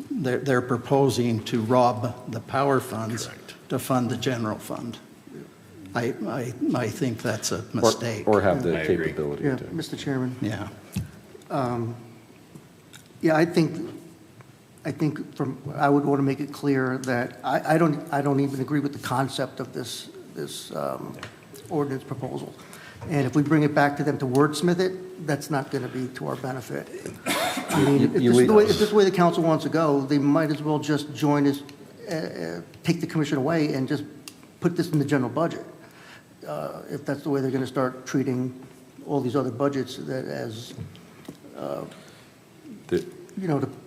they're proposing to rob the power funds to fund the general fund. I think that's a mistake. Or have the I agree. capability Yeah, to. Mr. Chairman. Yeah. Yeah, I think I would want to make it clear that I don't even agree with the concept of this ordinance proposal. And if we bring it back to them to wordsmith it, that's not going to be to our benefit. I mean, if this is the way the council wants to go, they might as well just join us, take the commission away and just put this in the general budget. If that's the way they're going to start treating all these other budgets that as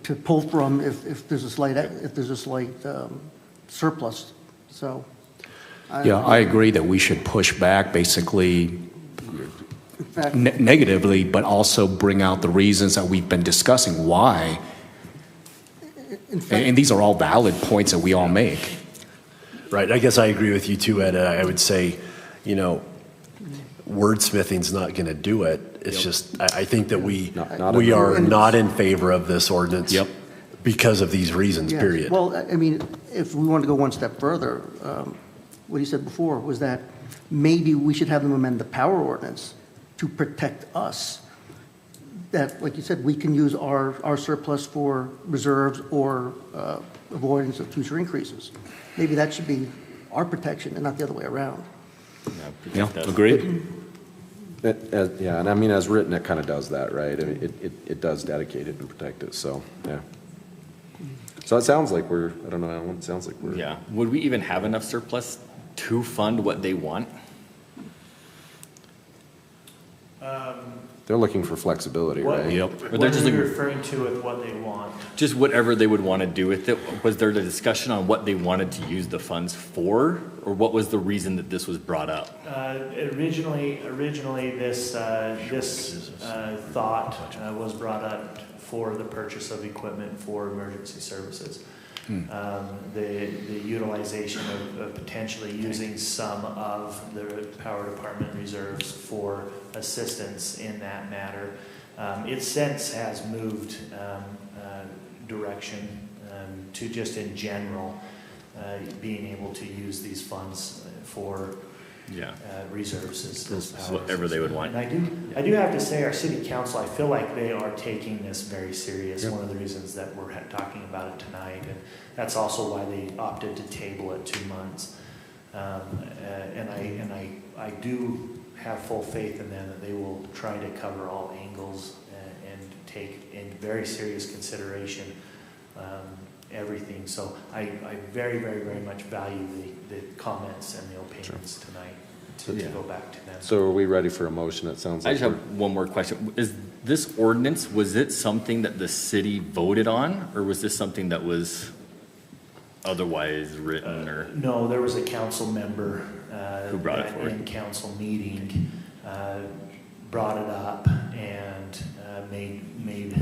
to pull from if there's a slight surplus. So I agree that we should push back, basically negatively, but also bring out the reasons that we've been discussing why. And these are all valid points that we all make. Right. I guess I agree with you too, Ed. I would say, you know, wordsmithing's not going to do it. It's just, I think that we are not in favor of this ordinance. Yep. Because of these reasons, Yes. period. Well, I mean, if we want to go one step further, what he said before was that maybe we should have them amend the power ordinance to protect us. That, like you said, we can use our surplus for reserves or avoidance of future increases. Maybe that should be our protection and not the other way around. Yeah, agreed. Yeah, and I mean, as written, it kind of does that, right? I mean, it does dedicate it and protect it, so, yeah. So it sounds like I don't know, Alan, it sounds like we're. Yeah. Would we even have enough surplus to fund what they want? They're looking for flexibility, right? Yep. Or they're What just are you like, referring to with what they want? just whatever they would want to do with it? Was there a discussion on what they wanted to use the funds for? Or what was the reason that this was brought up? Originally, this thought was brought up for the purchase of equipment for emergency services. The utilization of potentially using some of the power department reserves for assistance in that matter. It since has moved direction to just in general being able to use these funds for reserves as Whatever they would want. And I do have to say, our city council, I feel like they are taking this very serious. One of the reasons that we're talking about it tonight, and that's also why they opted to table it 2 months. And I do have full faith in them that they will try to cover all angles and take in very serious consideration everything. So I very, very, very much value the comments and the opinions tonight to go back to them. So are we ready for a motion? It sounds I like just have one more question. Is this ordinance, was it something that the city voted on? Or was this something that was otherwise written or? No, there was a council member Who brought it forward? in council meeting, brought it up and made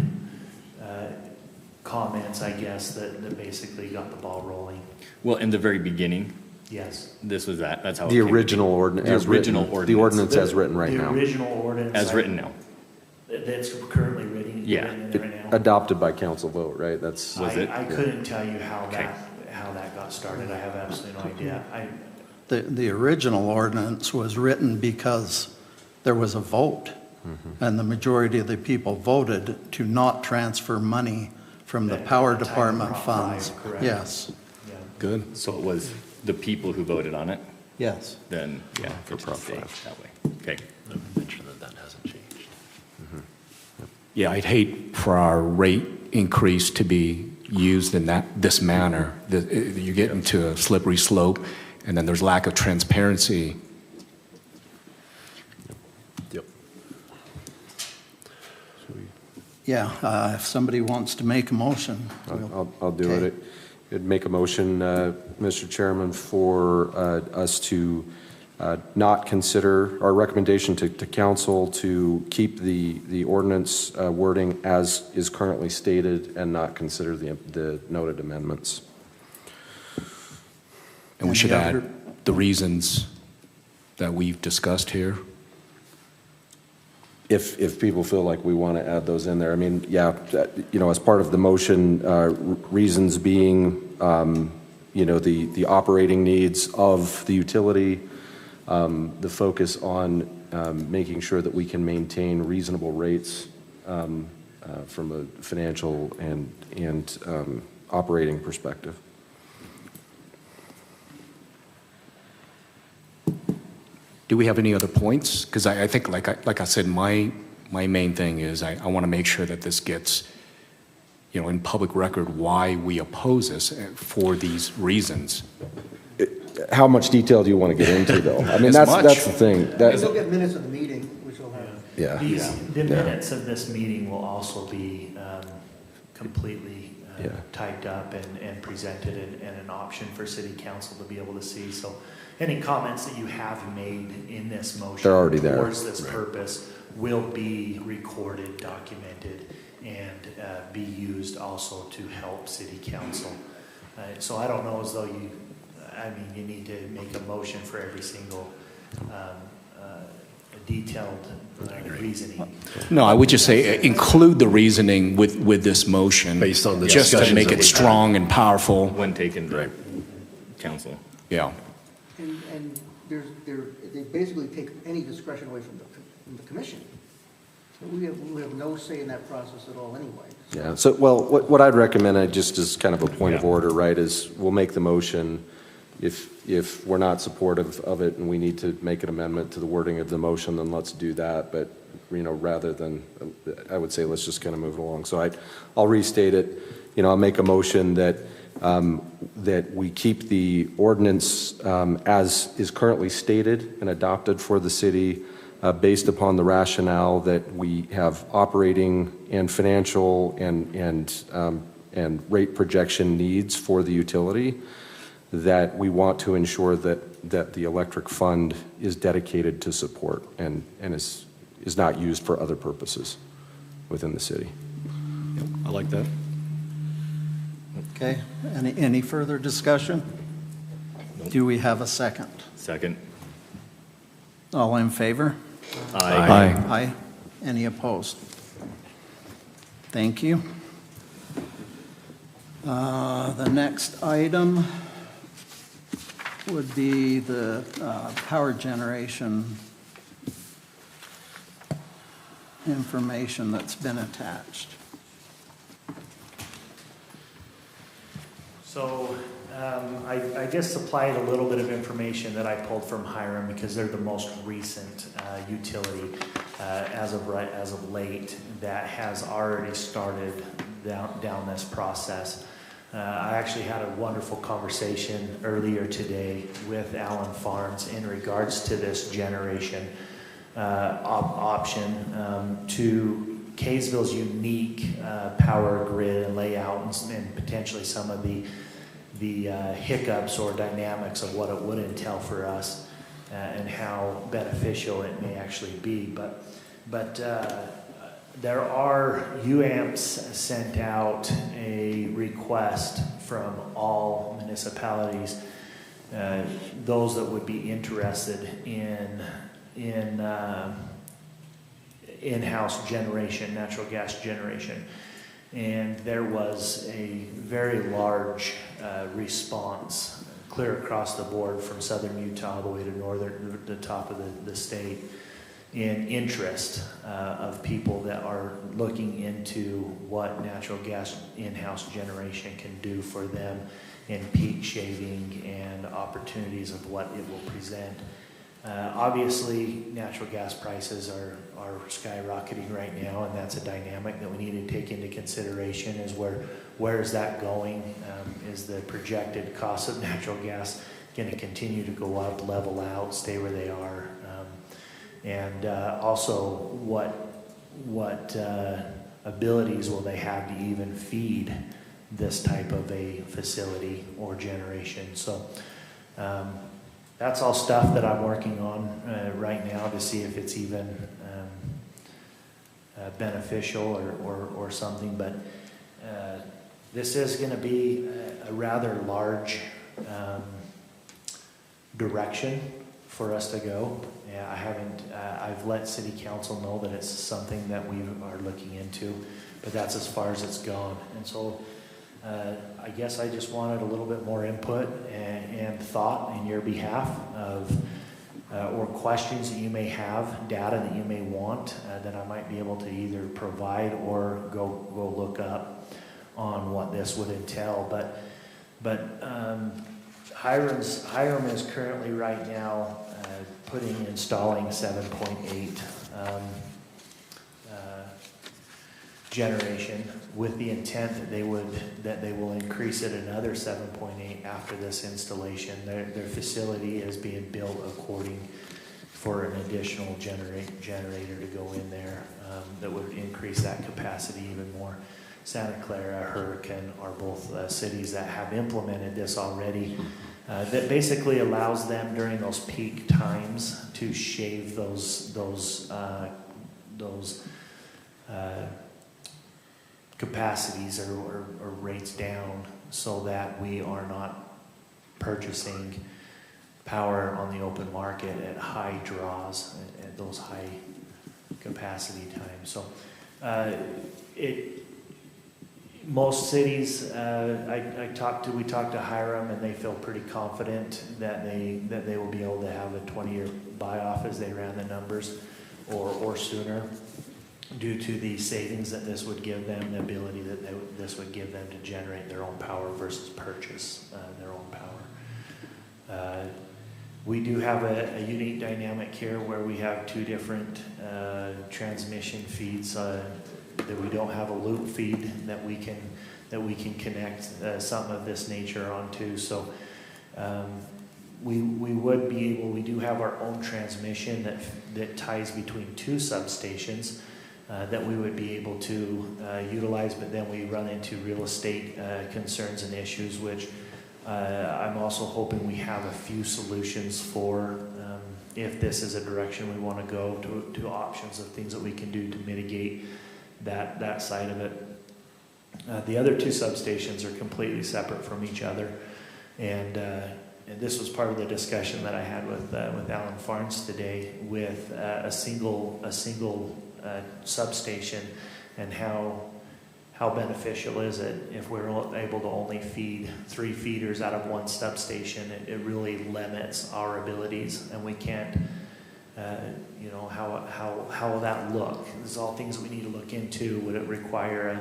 comments, I guess, that basically got the ball rolling. Well, in the very beginning, Yes. this was that's how it the came to be. original ordinance. The as written. original The ordinance. ordinance as written right The now. original ordinance. As written now. That's currently written. Yeah. written in right now. Adopted by council vote, right? That's. Was it? I couldn't tell you how Okay. that got started. I have absolutely no idea. The original ordinance was written because there was a vote, and the majority of the people voted to not transfer money from the At power the time of department Prop funds. 5, correct. Yes, Yeah. Good. So it was the people who voted on it, yes. then, yeah, For it should Prop stay 5. that way. Okay. I would mention that hasn't changed. Yeah, I'd hate for our rate increase to be used in this manner. You get into a slippery slope, and then there's lack of transparency. Yep. Yeah, if somebody wants to make a motion. I'll do Okay. it. I'd make a motion, Mr. Chairman, for us to not consider, our recommendation to council to keep the ordinance wording as is currently stated and not consider the noted amendments. And we Any should other- add the reasons that we've discussed here. If people feel like we want to add those in there, I mean, yeah, as part of the motion, reasons being, the operating needs of the utility, the focus on making sure that we can maintain reasonable rates from a financial and operating perspective. Do we have any other points? Because I think, like I said, my main thing is I want to make sure that this gets, in public record why we oppose this for these reasons. How much detail do you want to get into, though? I mean, As that's much. the thing. We'll get minutes of the meeting, which will have. Yeah. The minutes of this meeting will also be completely Yeah. typed up and presented and an option for city council to be able to see. So any comments that you have made in this motion They're already there. towards this purpose will be recorded, documented, and be used also to help city council. So I don't know as though you need to make a motion for every single detailed reasoning. No, I would just say include the reasoning with this motion. Based on the just to discussions make that it we've had. strong and powerful. When taken to council. Yeah. And they basically take any discretion away from the commission. So we have no say in that process at all anyway. Yeah, so, well, what I'd recommend, just as kind of a point of order, right, is we'll make the motion. If we're not supportive of it and we need to make an amendment to the wording of the motion, then let's do that. But, rather than, I would say let's just kind of move it along. So I'll restate it. I'll make a motion that we keep the ordinance as is currently stated and adopted for the city based upon the rationale that we have operating and financial and rate projection needs for the utility, that we want to ensure that the electric fund is dedicated to support and is not used for other purposes within the city. Yep, I like that. Okay, any further discussion? Do we have a second? Second. All in favor? Aye. Aye. Any opposed? Thank you. The next item would be the power generation information that's been attached. So I just supplied a little bit of information that I pulled from Hiram because they're the most recent utility as of late that has already started down this process. I actually had a wonderful conversation earlier today with Alan Farnes in regards to this generation option to Kaysville's unique power grid and layout and potentially some of the hiccups or dynamics of what it would entail for us and how beneficial it may actually be. But there are UAMPs sent out a request from all municipalities, those that would be interested in in-house generation, natural gas generation. And there was a very large response clear across the board from southern Utah all the way to the top of the state in interest of people that are looking into what natural gas in-house generation can do for them in peak shaving and opportunities of what it will present. Obviously, natural gas prices are skyrocketing right now, and that's a dynamic that we need to take into consideration is where is that going? Is the projected cost of natural gas going to continue to go up, level out, stay where they are? And also, what abilities will they have to even feed this type of a facility or generation? So that's all stuff that I'm working on right now to see if it's even beneficial or something. But this is going to be a rather large direction for us to go. Yeah, I've let City Council know that it's something that we are looking into, but that's as far as it's gone. And so I guess I just wanted a little bit more input and thought in your behalf of or questions that you may have, data that you may want that I might be able to either provide or go look up on what this would entail. But Hiram is currently right now installing 7.8 generation with the intent that they will increase it another 7.8 after this installation. Their facility is being built according for an additional generator to go in there that would increase that capacity even more. Santa Clara, Hurricane are both cities that have implemented this already. That basically allows them during those peak times to shave those those capacities or rates down so that we are not purchasing power on the open market at high draws, at those high capacity times. So most cities we talked to Hiram, and they feel pretty confident that they will be able to have a 20-year buy off as they ran the numbers, or sooner, due to the savings that this would give them, the ability that this would give them to generate their own power versus purchase their own power. We do have a unique dynamic here where we have two different transmission feeds, that we don't have a loop feed that we can connect something of this nature onto. So we would be able, we do have our own transmission that ties between two substations that we would be able to utilize, but then we run into real estate concerns and issues, which I'm also hoping we have a few solutions for, if this is a direction we want to go, to options of things that we can do to mitigate that side of it. The other two substations are completely separate from each other, and this was part of the discussion that I had with Alan Farnes today, with a single substation, and how beneficial is it if we're able to only feed 3 feeders out of one substation. It really limits our abilities, and we can't, how will that look? These are all things that we need to look into. Would it require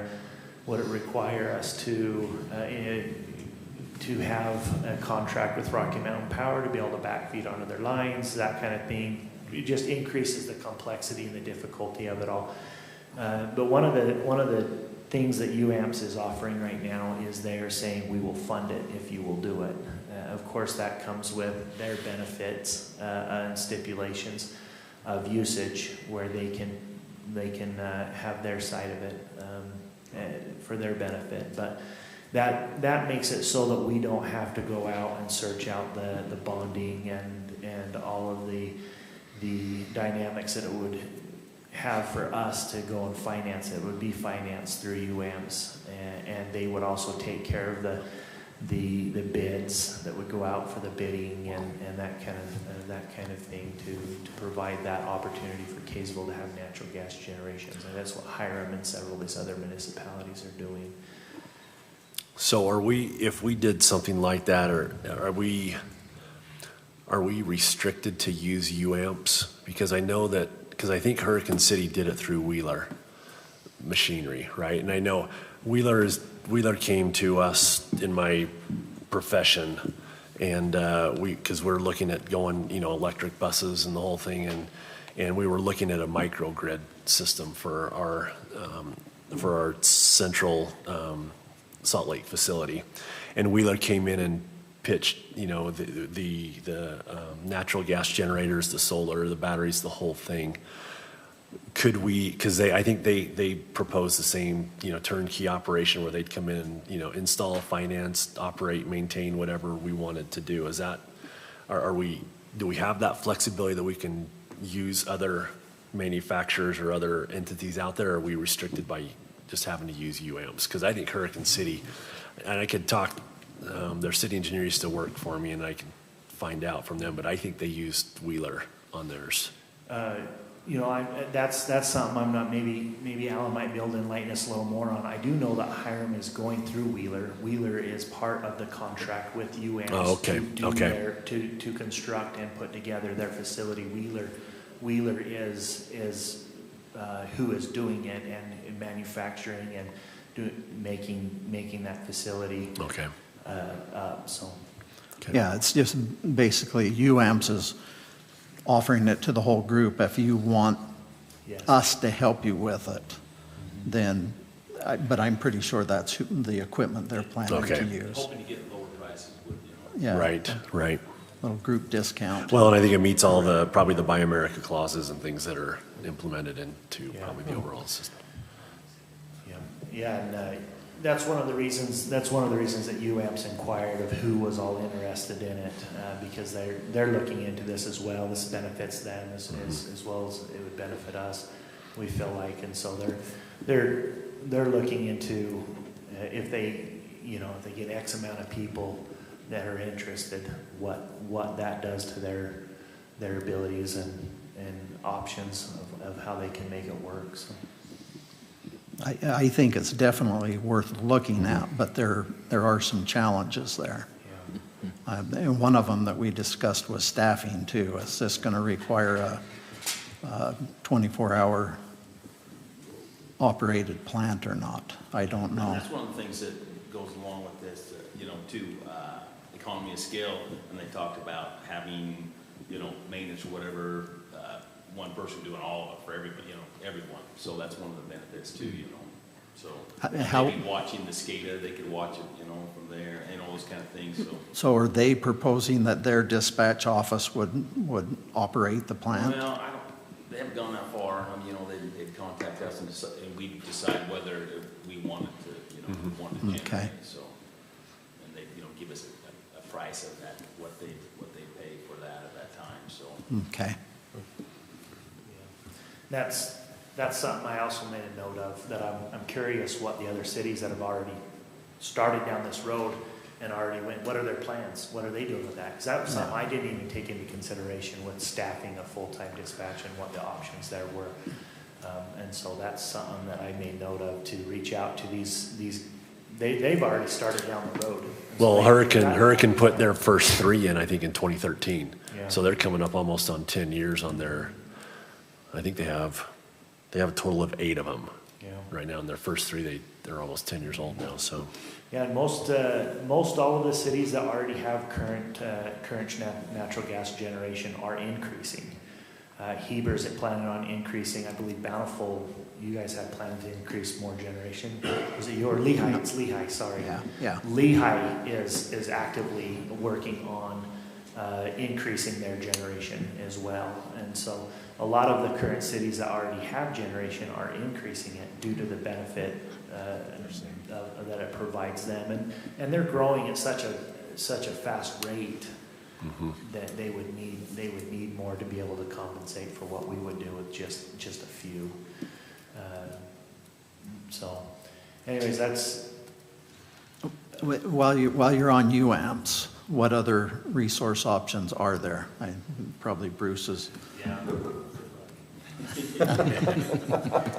us to have a contract with Rocky Mountain Power to be able to backfeed onto their lines, that kind of thing? It just increases the complexity and the difficulty of it all. But one of the things that UAMPS is offering right now is they're saying we will fund it if you will do it. Of course, that comes with their benefits and stipulations of usage, where they can have their side of it for their benefit. But that makes it so that we don't have to go out and search out the bonding and all of the dynamics that it would have for us to go and finance it. It would be financed through UAMPS, and they would also take care of the bids that would go out for the bidding and that kind of thing to provide that opportunity for Kaysville to have natural gas generations. And that's what Hiram and several of these other municipalities are doing. So if we did something like that, or are we restricted to use UAMPS? Because I think Hurricane City did it through Wheeler Machinery, right? And I know Wheeler came to us in my profession, and because we're looking at going, electric buses and the whole thing, and we were looking at a microgrid system for our central Salt Lake facility, and Wheeler came in and pitched, the natural gas generators, the solar, the batteries, the whole thing. Could we? Because I think they proposed the same, turnkey operation where they'd come in, install, finance, operate, maintain whatever we wanted to do. Is that? Do we have that flexibility that we can use other manufacturers or other entities out there? Or are we restricted by just having to use UAMPS? Because I think Hurricane City, and I could talk. Their city engineer used to work for me, and I can find out from them, but I think they used Wheeler on theirs. That's something I'm not, maybe Alan might be able to enlighten us a little more on. I do know that Hiram is going through Wheeler. Wheeler is part of the contract with UAMPS to construct and put together their facility. Wheeler is who is doing it and manufacturing and making that facility. Okay. Yeah, it's just basically UAMPS is offering it to the whole group. If you want us to help you with it, then, but I'm pretty sure that's the equipment they're planning to use. Hoping to get lower prices with, Yeah. Right. Little group discount. Well, and I think it meets all probably the Buy America clauses and things that are implemented into probably the overall system. Yeah, and that's one of the reasons that UAMPS inquired of who was all interested in it, because they're looking into this as well. This benefits them as well as it would benefit us. we feel like, and so they're looking into if they get X amount of people that are interested, what that does to their abilities and options of how they can make it work. So. I think it's definitely worth looking at, but there are some challenges there. Yeah. And one of them that we discussed was staffing too. Is this going to require a 24-hour operated plant or not? I don't know. And that's one of the things that goes along with this, too, economy of scale, and they talked about having, maintenance or whatever, one person doing all of it for everybody, everyone. So that's one of the benefits too, So maybe watching the SCADA, they could watch it, from there, and all those kind of things. So are they proposing that their dispatch office would operate the plant? Well, they haven't gone that far. They'd contact us and we'd decide whether we wanted to, wanted to generate. Okay. So, and they, give us a price of that, what they pay for that at that time. So. Okay. That's something I also made a note of, that I'm curious what the other cities that have already started down this road and already went, what are their plans? What are they doing with that? Because that was something I didn't even take into consideration with staffing a full-time dispatch and what the options there were. And so that's something that I made note of, to reach out to these they've already started down the road. Well, So Hurricane put their first 3 in, I think, in 2013. Yeah. So they're coming up almost on 10 years on their, I think they have a total of 8 of them right now. In their first 3, they're almost 10 years old now, so. Yeah, and most all of the cities that already have current natural gas generation are increasing. Heber's planning on increasing. I believe Bountiful, you guys have planned to increase more generation. Was it your Lehigh? It's Lehigh, sorry. Yeah. Lehigh is actively working on increasing their generation as well. And so a lot of the current cities that already have generation are increasing it due to the benefit that it provides them. And they're growing at such a fast rate that they would need more to be able to compensate for what we would do with just a few. So anyways, that's... While you're on UAMPS, what other resource options are there? Probably Bruce's. Yeah.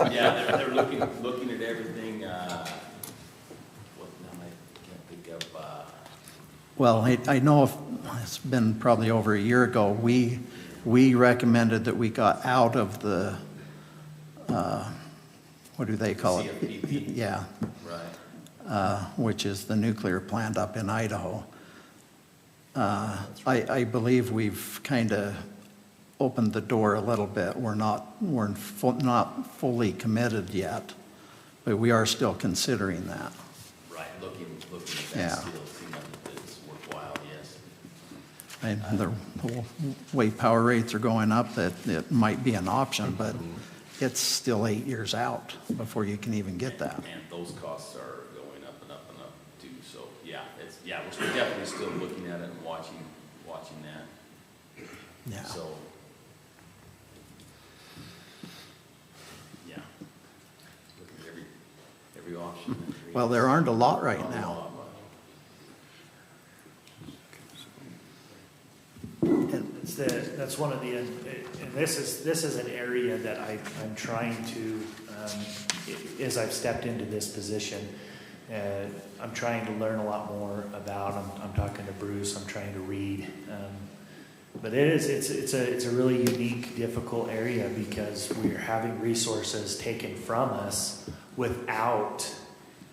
Yeah, they're looking at everything. What now? I can't think of. Well, I know it's been probably over a year ago. We recommended that we got out of the what do they call it? CFPP. Yeah. Right. Which is the nuclear plant up in Idaho. I believe we've kind of opened the door a little bit. We're not fully committed yet, but we are still considering that. Right. Looking at that Yeah. still, seeing if it's worthwhile. Yes. And the way power rates are going up, that it might be an option, but it's still 8 years out before you can even get that. And those costs are going up and up and up too. So yeah, we're definitely still looking at it and watching that. Yeah. So yeah, looking at every option. Well, there aren't a lot right now. That's one of the, and this is an area that I'm trying to, as I've stepped into this position, I'm trying to learn a lot more about. I'm talking to Bruce. I'm trying to read, but it's a really unique, difficult area because we're having resources taken from us without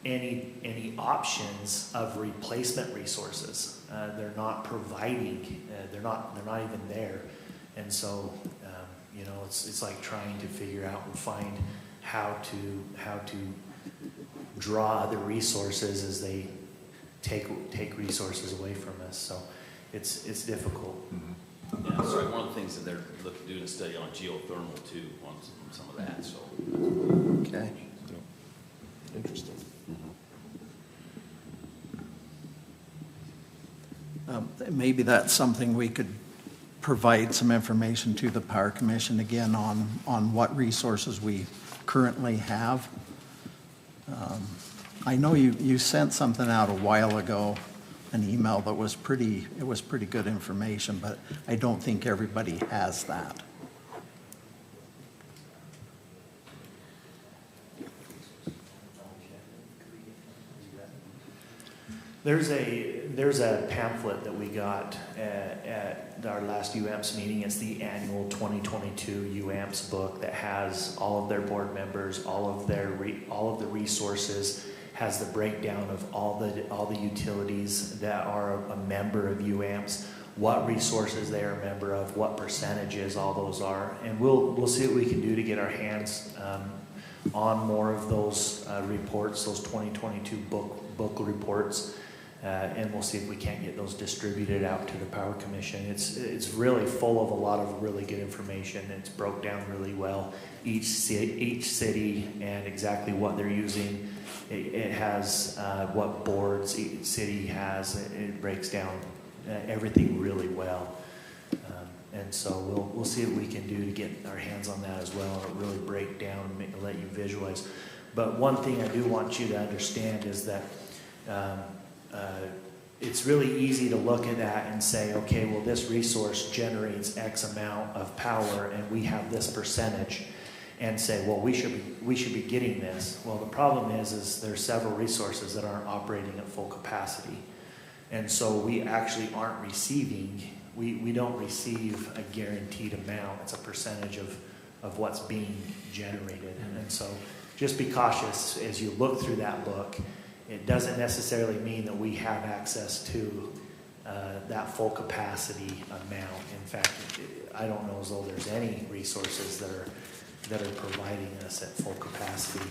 any options of replacement resources. They're not providing. They're not even there, and so it's like trying to figure out and find how to draw the resources as they take resources away from us. So it's difficult. Yeah, so one of the things that they're looking to do is study on geothermal too, on some of that. So Okay. Interesting. Maybe that's something we could provide some information to the Power Commission again on what resources we currently have. I know you sent something out a while ago, an email that was pretty good information, but I don't think everybody has that. There's a pamphlet that we got at our last UAMPS meeting. It's the annual 2022 UAMPS book that has all of their board members, all of the resources, has the breakdown of all the utilities that are a member of UAMPS, what resources they are a member of, what percentages all those are, and we'll see what we can do to get our hands on more of those reports, those 2022 book reports. And we'll see if we can't get those distributed out to the Power Commission. It's really full of a lot of really good information. It's broke down really well. Each city and exactly what they're using. It has what boards each city has. It breaks down everything really well. And so we'll see what we can do to get our hands on that as well, and really break down and let you visualize. But one thing I do want you to understand is that it's really easy to look at that and say, okay, well, this resource generates X amount of power and we have this percentage, and say, well, we should be getting this. Well, the problem is there's several resources that aren't operating at full capacity. And so we actually aren't receiving, we don't receive a guaranteed amount. It's a percentage of what's being generated. And so just be cautious as you look through that book. It doesn't necessarily mean that we have access to that full capacity amount. In fact, I don't know as though there's any resources that are providing us at full capacity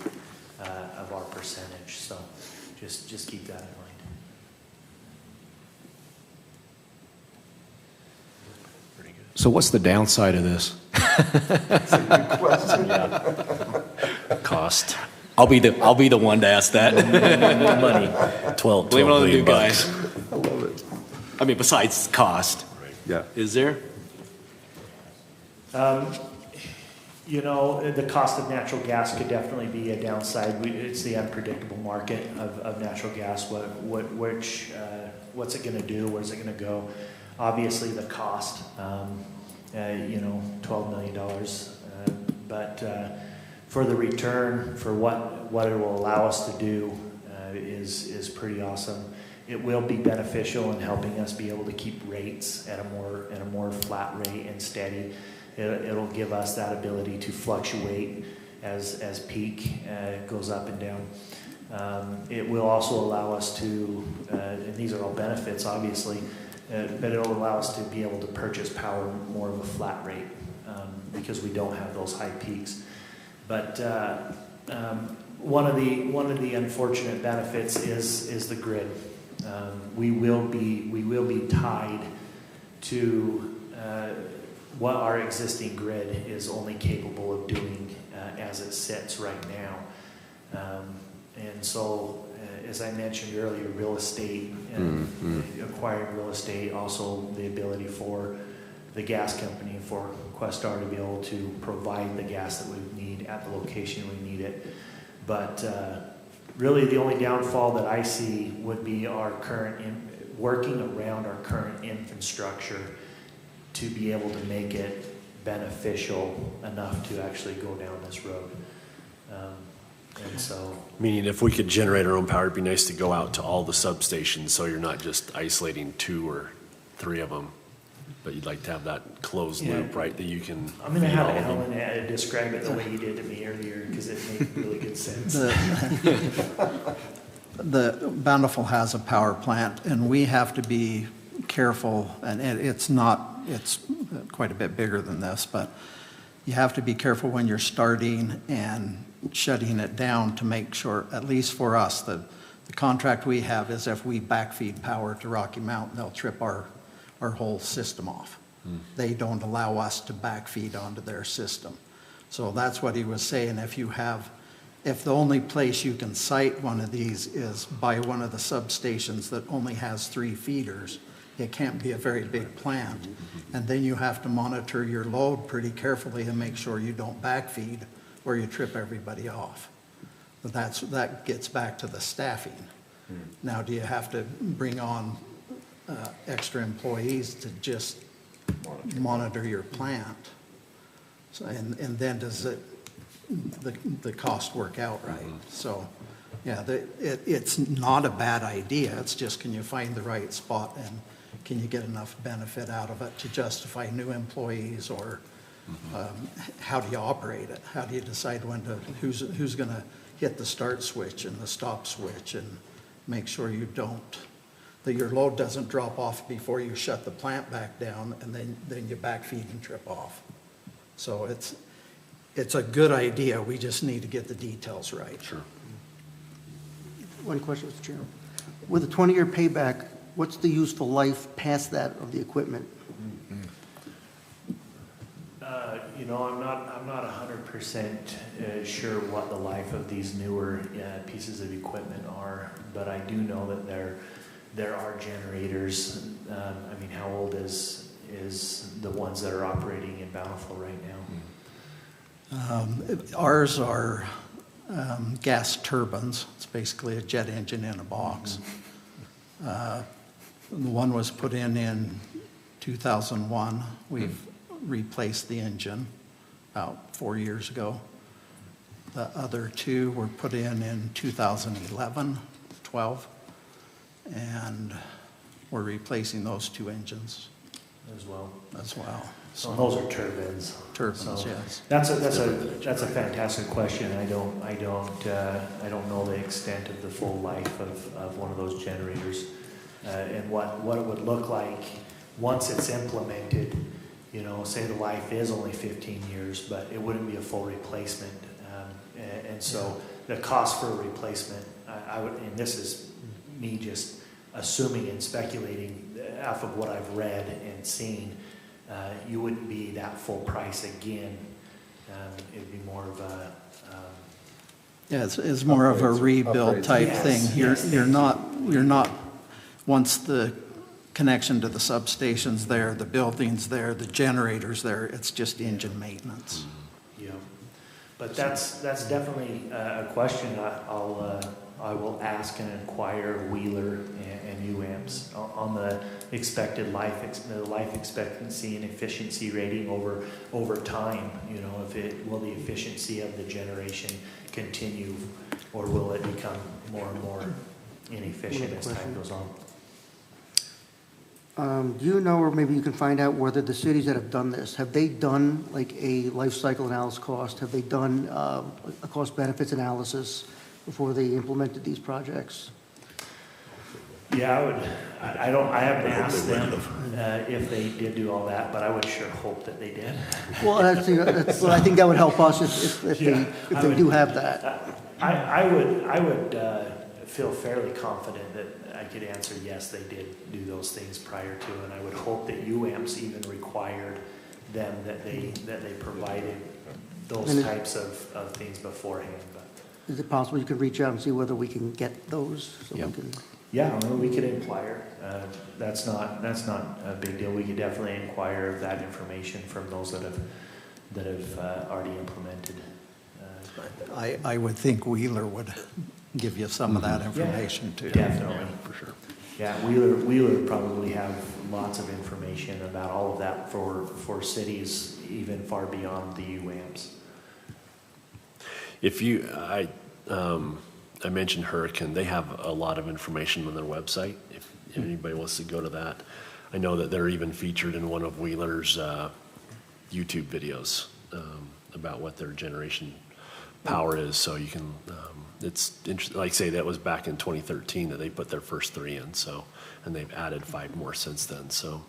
of our percentage. So just keep that in mind. So what's the downside of this? Cost. I'll be the one to ask that. Money. 12 Blame it on the new million guys. bucks. I love it. I mean, besides cost, Yeah. is there? You know, the cost of natural gas could definitely be a downside. It's the unpredictable market of natural gas. What's it going to do? Where's it going to go? Obviously, the cost. $12 million. But for the return, for what it will allow us to do, is pretty awesome. It will be beneficial in helping us be able to keep rates at a more flat rate and steady. It'll give us that ability to fluctuate as peak goes up and down. It will also allow us to, and these are all benefits obviously, but it'll allow us to be able to purchase power more of a flat rate because we don't have those high peaks. But one of the unfortunate benefits is the grid. We will be tied to what our existing grid is only capable of doing as it sits right now. And so, as I mentioned earlier, real estate and acquiring real estate, also the ability for the gas company, for Questar to be able to provide the gas that we need at the location we need it. But really the only downfall that I see would be our working around our current infrastructure to be able to make it beneficial enough to actually go down this road. And so, Meaning if we could generate our own power, it'd be nice to go out to all the substations so you're not just isolating 2 or 3 of them. But you'd like to have that closed loop, right, that you can I'm going to feed have all of them. Ellen describe it the way you did to me earlier because it made really good sense. The Bountiful has a power plant, and we have to be careful, and it's quite a bit bigger than this, but you have to be careful when you're starting and shutting it down to make sure, at least for us, the contract we have is if we backfeed power to Rocky Mountain, they'll trip our whole system off. They don't allow us to backfeed onto their system. So that's what he was saying. If the only place you can site one of these is by one of the substations that only has 3 feeders, It can't be a very big plant. And then you have to monitor your load pretty carefully and make sure you don't backfeed or you trip everybody off. But that gets back to the staffing. Now, do you have to bring on extra employees to just monitor your plant? So, and then does the cost work out right? So, yeah, it's not a bad idea. It's just, can you find the right spot and can you get enough benefit out of it to justify new employees, or how do you operate it? How do you decide who's going to hit the start switch and the stop switch, and make sure that your load doesn't drop off before you shut the plant back down, and then you backfeed and trip off. So it's a good idea. We just need to get the details right. Sure. One question, Mr. Chair. With a 20-year payback, what's the useful life past that of the equipment? You know, I'm not 100% sure what the life of these newer pieces of equipment are, but I do know that there are generators. I mean, how old is the ones that are operating in Bountiful right now? Ours are gas turbines. It's basically a jet engine in a box. The one was put in 2001. We've replaced the engine about 4 years ago. The other two were put in 2011, 12, and we're replacing those two engines As well. So those are turbines. Turbines, So yes. That's a fantastic question. I don't know the extent of the full life of one of those generators, and what it would look like once it's implemented. You know, say the life is only 15 years, but it wouldn't be a full replacement, and so the cost for a replacement, I would, and this is me just assuming and speculating off of what I've read and seen. You wouldn't be that full price again. It'd be more of a Yeah, it's more of a rebuild type Yes, thing. yes, You're not, once the connection to the substation's there, the building's there, the generator's there, it's just engine maintenance. yeah. But that's definitely a question I will ask and inquire Wheeler and UAMPS on the expected life expectancy and efficiency rating over time. You know, will the efficiency of the generation continue, or will it become more and more inefficient as time goes on? Do you know, or maybe you can find out, whether the cities that have done this, have they done like a life cycle analysis cost? Have they done a cost benefits analysis before they implemented these projects? Yeah, I haven't asked them if they did do all that, but I would sure hope that they did. Well, I think that would help us if they do have that. I would feel fairly confident that I could answer yes, they did do those things prior to, and I would hope that UAMPS even required them that they provided those types of things beforehand. But Is it possible you could reach out and see whether we can get those? So we can. yeah, I mean, we could inquire. That's not a big deal. We could definitely inquire of that information from those that have already implemented. I would think Wheeler would give you some of that information too. Definitely. For sure. Yeah, Wheeler probably have lots of information about all of that for cities even far beyond the UAMPS. If you, I mentioned Hurricane, they have a lot of information on their website. If anybody wants to go to that, I know that they're even featured in one of Wheeler's YouTube videos about what their generation power is. So you can, it's interesting. Like I say, that was back in 2013 that they put their first 3 in. So, and they've added 5 more since then. So,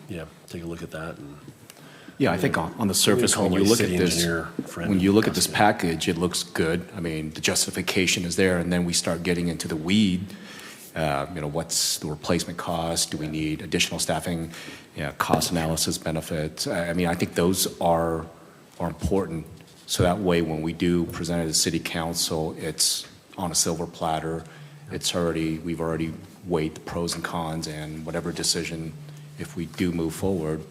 yeah, take a look at that. And Yeah, I think on the surface, when you look at this package, it looks good. I mean, the justification is there, and then we start getting into the weed. What's the replacement cost? Do we need additional staffing? Cost analysis, benefits. I mean, I think those are important. So that way, when we do present it to the city council, it's on a silver platter. We've already weighed the pros and cons, and whatever decision, if we do move forward,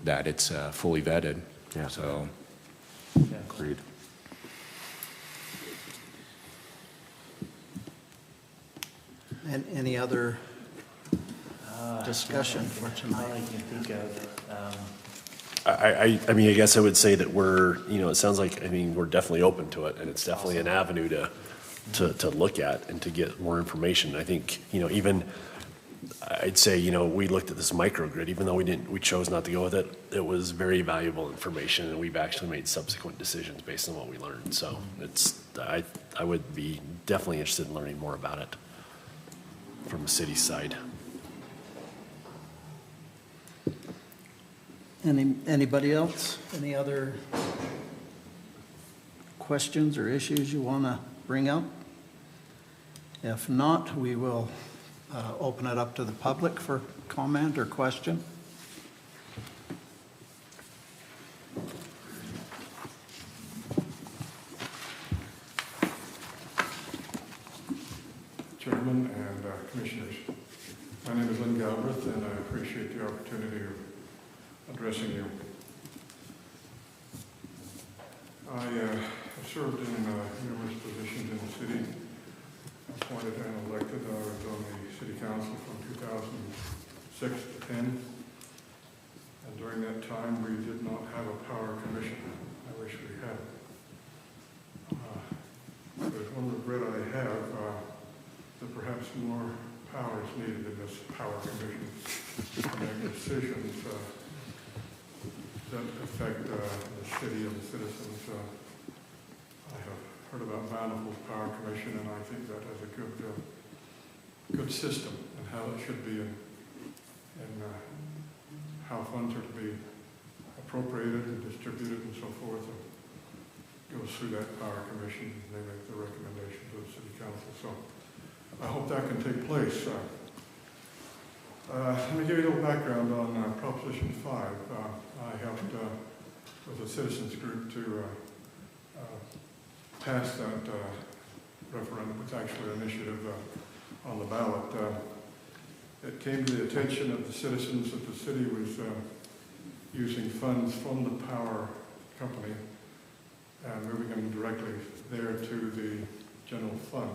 that it's fully vetted. Yeah. So, Agreed. And any other discussion for All tonight? I can think of, I mean, I guess I would say that we're, it sounds like, I mean, we're definitely open to it, and it's definitely an avenue to look at and to get more information. I think, even, I'd say, we looked at this microgrid, even though we chose not to go with it, it was very valuable information, and we've actually made subsequent decisions based on what we learned. So I would be definitely interested in learning more about it from the city side. Anybody else? Any other questions or issues you want to bring up? If not, we will open it up to the public for comment or question. Chairman and Commissioners. My name is Lynn Galbraith, and I appreciate the opportunity of addressing you. I have served in numerous positions in the city, appointed and elected. I was on the City Council from 2006 to 10, and during that time we did not have a power commission. I wish we had. There's one regret I have, that perhaps more power is needed in this power commission to make decisions that affect the city and the citizens. I have heard about Bountiful's Power Commission, and I think that has a good system and how it should be, and how funds are to be appropriated and distributed and so forth. And goes through that Power Commission, and they make the recommendation to the City Council. So I hope that can take place. Let me give you a little background on Proposition 5. I helped with a citizens group to pass that referendum. It's actually an initiative on the ballot. It came to the attention of the citizens that the city was using funds from the power company and moving them directly there to the general fund.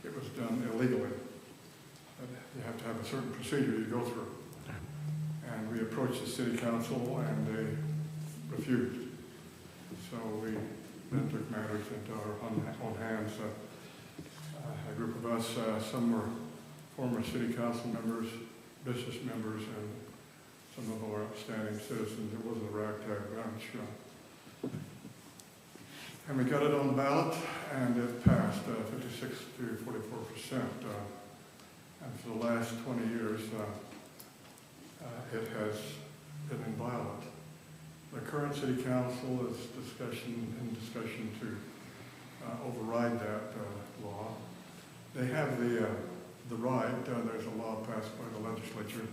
It was done illegally. You have to have a certain procedure you go through. And we approached the City Council and they refused. So we then took matters into our own hands. A group of us, some were former City Council members, business members, and some of our outstanding citizens. It wasn't a ragtag bunch. And we got it on the ballot, and it passed 56 to 44%. And for the last 20 years, it has been inviolate. The current City Council is in discussion to override that law. They have the right. There's a law passed by the legislature.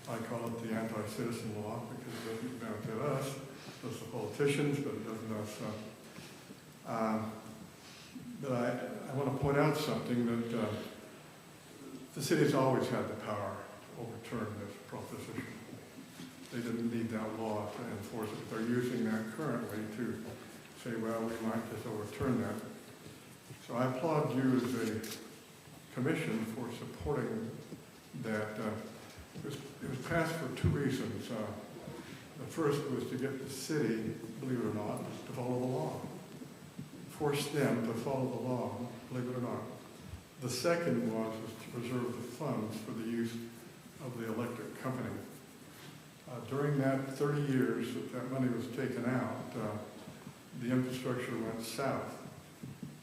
I call it the anti-citizen law because it doesn't benefit us, just the politicians, but it doesn't us. But I want to point out something that the city's always had the power to overturn this proposition. They didn't need that law to enforce it. They're using that currently to say, well, we might just overturn that. So I applaud you as a commission for supporting that. It was passed for two reasons. The first was to get the city, believe it or not, to follow the law. Force them to follow the law, believe it or not. The second was to preserve the funds for the use of the electric company. During that 30 years that money was taken out, the infrastructure went south,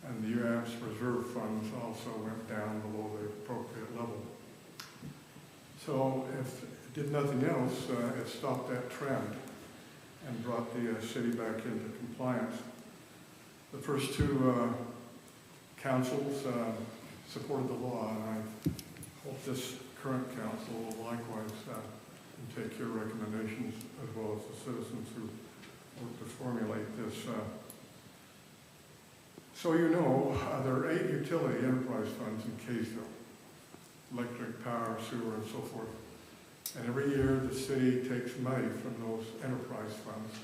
and the UAP's reserve funds also went down below the appropriate level. So if it did nothing else, it stopped that trend and brought the city back into compliance. The first two councils supported the law, and I hope this current council will likewise take your recommendations as well as the citizens who worked to formulate this. So you know, there are 8 utility enterprise funds in Kaysville. electric, power, sewer, and so forth. And every year, the city takes money from those enterprise funds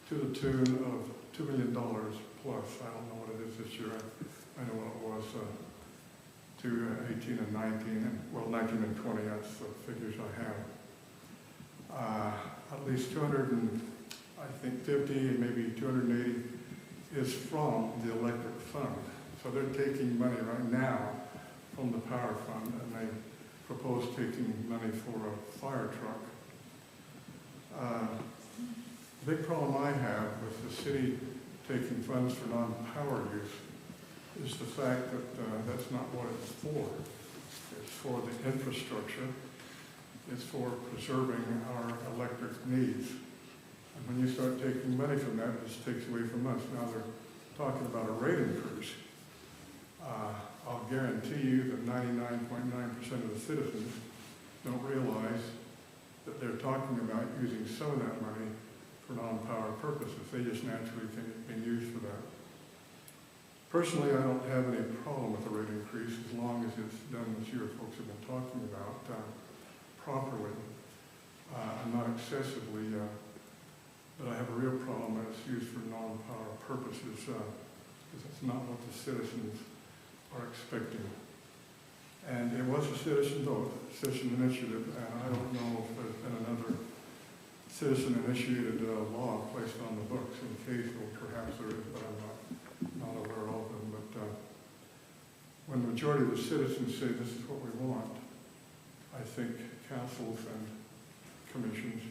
to the tune of $2 million plus. I don't know what it is this year. I know what it was to 18 and 19, and well, 19 and 20, that's the figures I have. At least 200 and I think 50, maybe 280 is from the electric fund. So they're taking money right now from the power fund, and they propose taking money for a fire truck. The big problem I have with the city taking funds for non-power use is the fact that that's not what it's for. It's for the infrastructure. It's for preserving our electric needs. And when you start taking money from that, it just takes away from us. Now they're talking about a rate increase. I'll guarantee you that 99.9% of the citizens don't realize that they're talking about using some of that money for non-power purposes. They just naturally think it's being used for that. Personally, I don't have any problem with the rate increase as long as it's done as you folks have been talking about properly, not excessively, but I have a real problem that it's used for non-power purposes because it's not what the citizens are expecting. And it was a citizen vote, citizen initiative, and I don't know if there's been another citizen-initiated law placed on the books in Kaysville. Perhaps there is, but I'm not aware of them. But when the majority of the citizens say this is what we want, I think councils and commissions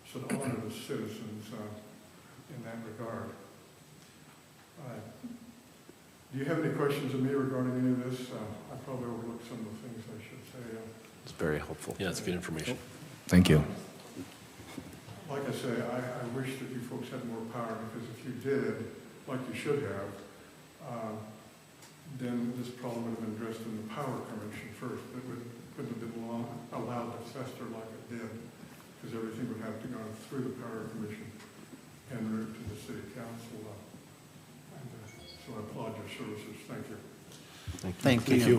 should honor the citizens in that regard. Do you have any questions of me regarding any of this? I probably overlooked some of the things I should say. It's very helpful. Yeah, it's good information. Thank you. Like I say, I wish that you folks had more power, because if you did, like you should have, then this problem would have been addressed in the Power Commission first. It couldn't have been allowed to fester like it did, because everything would have to go through the Power Commission en route to the City Council. So I applaud your services. Thank you. Thank you. Thank you.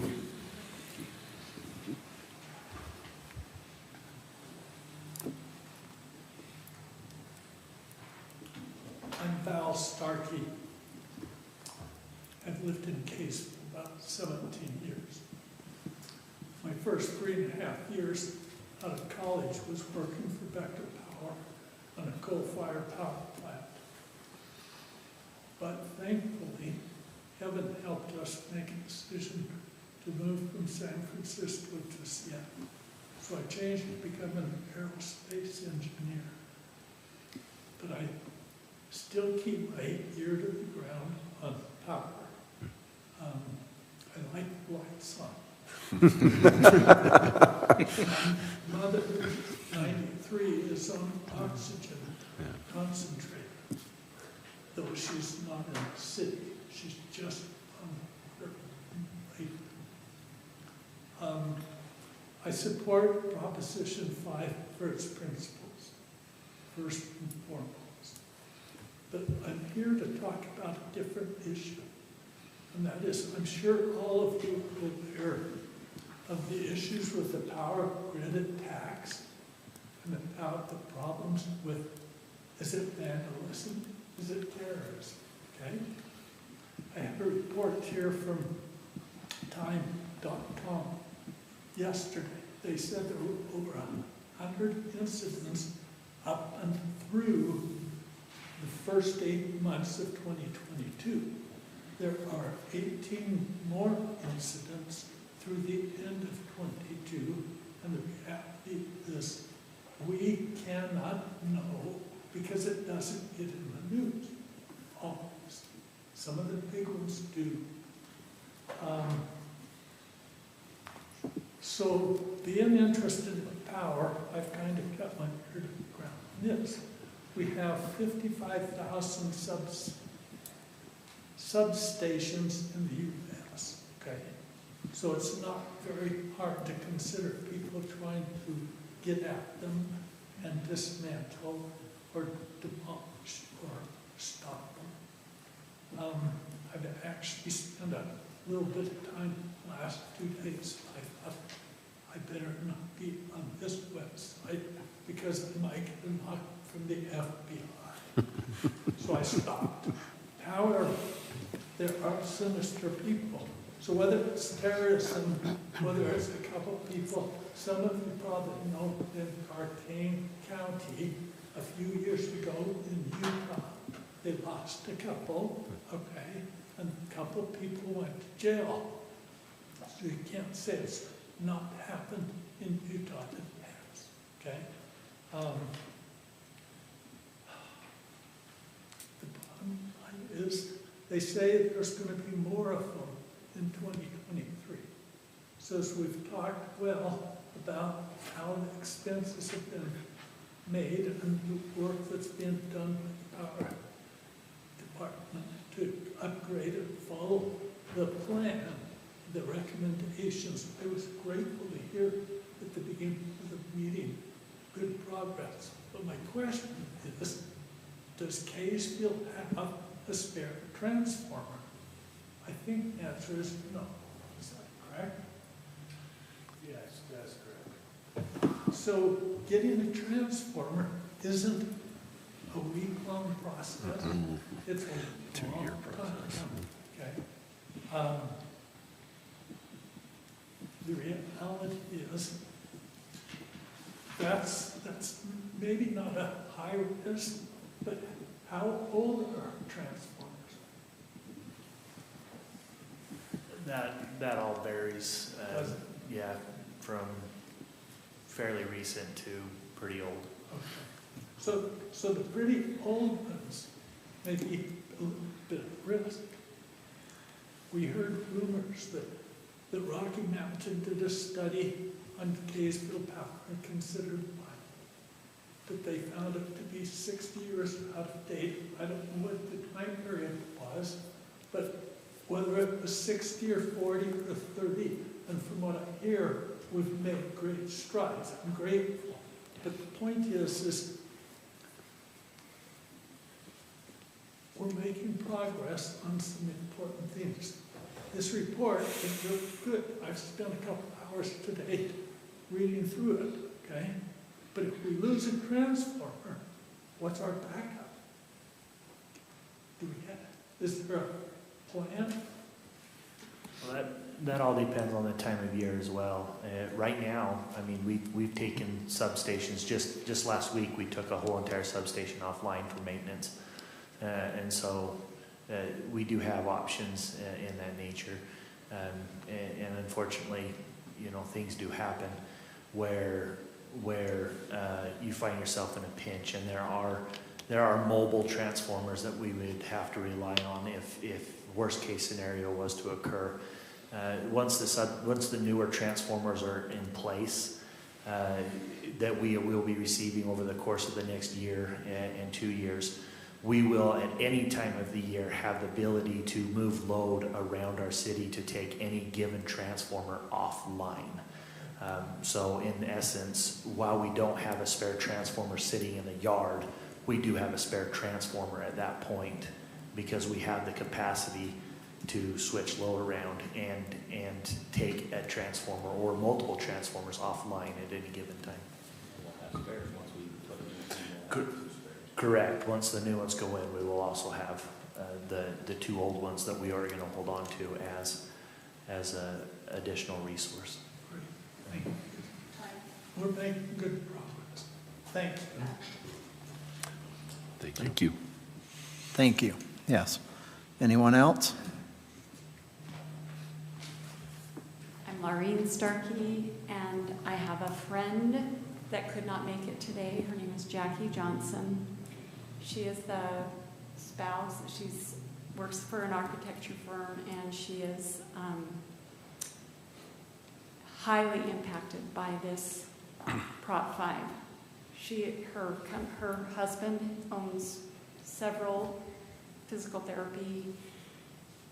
I'm Val Starkey. I've lived in Kaysville about 17 years. My first 3.5 years out of college was working for Becker Power on a coal-fired power plant. But thankfully, heaven helped us make a decision to move from San Francisco to Seattle. So I changed to become an aerospace engineer. But I still keep my ear to the ground on power. I like lights on. My mother, 93, is on oxygen concentrate. Though she's not in the city, she's just on her way. I support Proposition 5 for its principles, first and foremost. But I'm here to talk about a different issue. And that is, I'm sure all of you are aware of the issues with the power grid tax and about the problems with, is it vandalism? Is it terrorism? Okay? I have a report here from time.com yesterday. They said there were over 100 incidents up and through the first 8 months of 2022. There are 18 more incidents through the end of 22, and the reality is we cannot know because it doesn't get in the news. Always. Some of the big ones do. So being interested in power, I've kind of got my ear to the ground on this. We have 55,000 substations in the U.S., okay? So it's not very hard to consider people trying to get at them and dismantle or demolish or stop them. I've actually spent a little bit of time the last 2 days. I thought right? Because I might get a knock from the FBI. So I stopped. However, there are sinister people. So whether it's terrorism, whether it's a couple people, some of you probably know in Cartane County, a few years ago in Utah, they lost a couple, okay, and a couple of people went to jail. So you can't say it's not happened in Utah, it has, okay? The bottom line is, they say there's going to be more of them in 2023. So as we've talked well about how the expenses have been made and the work that's been done by our department to upgrade and follow the plan, the recommendations. I was grateful to hear at the beginning of the meeting good progress. But my question is, does Kaysville have a spare transformer? I think the answer is no. Is that correct? Yes, that's correct. So getting a transformer isn't a week-long process. It's a 2-year process. Okay. The reality is that's maybe not a high risk, but how old are transformers? That all varies, Does it? yeah, from fairly recent to pretty old. Okay. So the pretty old ones may be a little bit at risk. We heard rumors that Rocky Mountain did a study on Kaysville Power and considered buying, but they found it to be 60 years out of date. I don't know what the time period was, but whether it was 60 or 40 or 30, and from what I hear, we've made great strides. I'm grateful. But the point is we're making progress on some important things. This report is really good. I've spent a couple hours today reading through it, okay? But if we lose a transformer, what's our backup? Is there a plan? Well, that all depends on the time of year as well. Right now, I mean, we've taken substations. Just last week, we took a whole entire substation offline for maintenance, and so we do have options in that nature. And unfortunately, you know, things do happen where you find yourself in a pinch, and there are mobile transformers that we would have to rely on if worst case scenario was to occur. Once the newer transformers are in place, that we will be receiving over the course of the next year and 2 years, we will at any time of the year have the ability to move load around our city to take any given transformer offline. So in essence, while we don't have a spare transformer sitting in the yard, we do have a spare transformer at that point because we have the capacity to switch load around and take a transformer or multiple transformers offline at any given time. We'll have spares once we put it in. Correct. Once the new ones go in, we will also have the 2 old ones that we are going to hold on to as an additional resource. We're making good progress. Thank you. Thank you. Thank you. Yes. Anyone else? I'm Laureen Starkey, and I have a friend that could not make it today. Her name is Jackie Johnson. She is the spouse. She works for an architecture firm, and she is highly impacted by this Prop 5. Her husband owns several physical therapy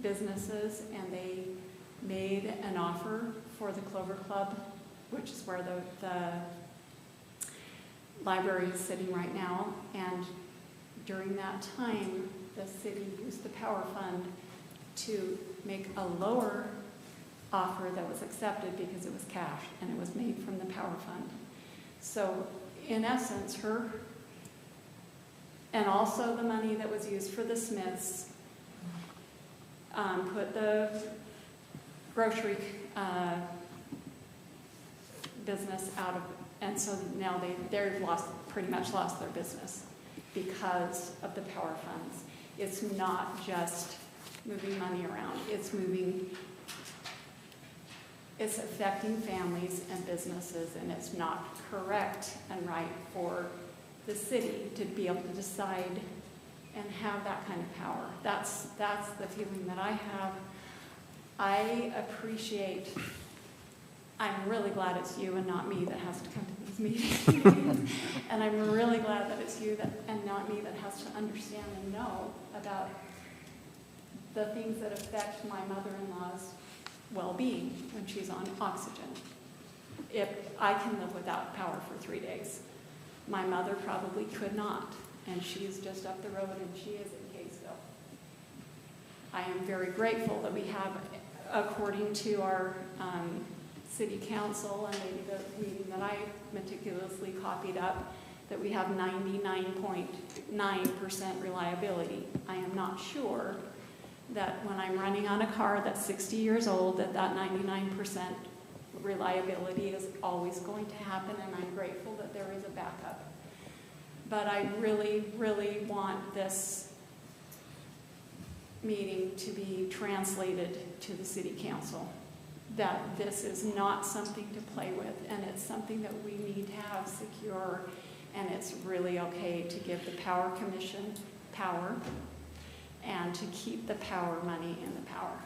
businesses, and they made an offer for the Clover Club, which is where the library is sitting right now. And during that time, the city used the power fund to make a lower offer that was accepted because it was cash and it was made from the power fund. So in essence, and also the money that was used for the Smiths, put the grocery business out of, and so now they've pretty much lost their business because of the power funds. It's not just moving money around, it's affecting families and businesses, and it's not correct and right for the city to be able to decide and have that kind of power. That's the feeling that I have. I appreciate, I'm really glad it's you and not me that has to come to these meetings. And I'm really glad that it's you and not me that has to understand and know about the things that affect my mother-in-law's well-being when she's on oxygen. If I can live without power for 3 days, my mother probably could not, and she's just up the road and she is in Kaysville. I am very grateful that we have, according to our city council and maybe the meeting that I meticulously copied up, that we have 99.9% reliability. I am not sure that when I'm running on a car that's 60 years old, that 99% reliability is always going to happen, and I'm grateful that there is a backup. But I really, really want this meeting to be translated to the city council, that this is not something to play with, and it's something that we need to have secure, and it's really okay to give the Power Commission power and to keep the power money in the power,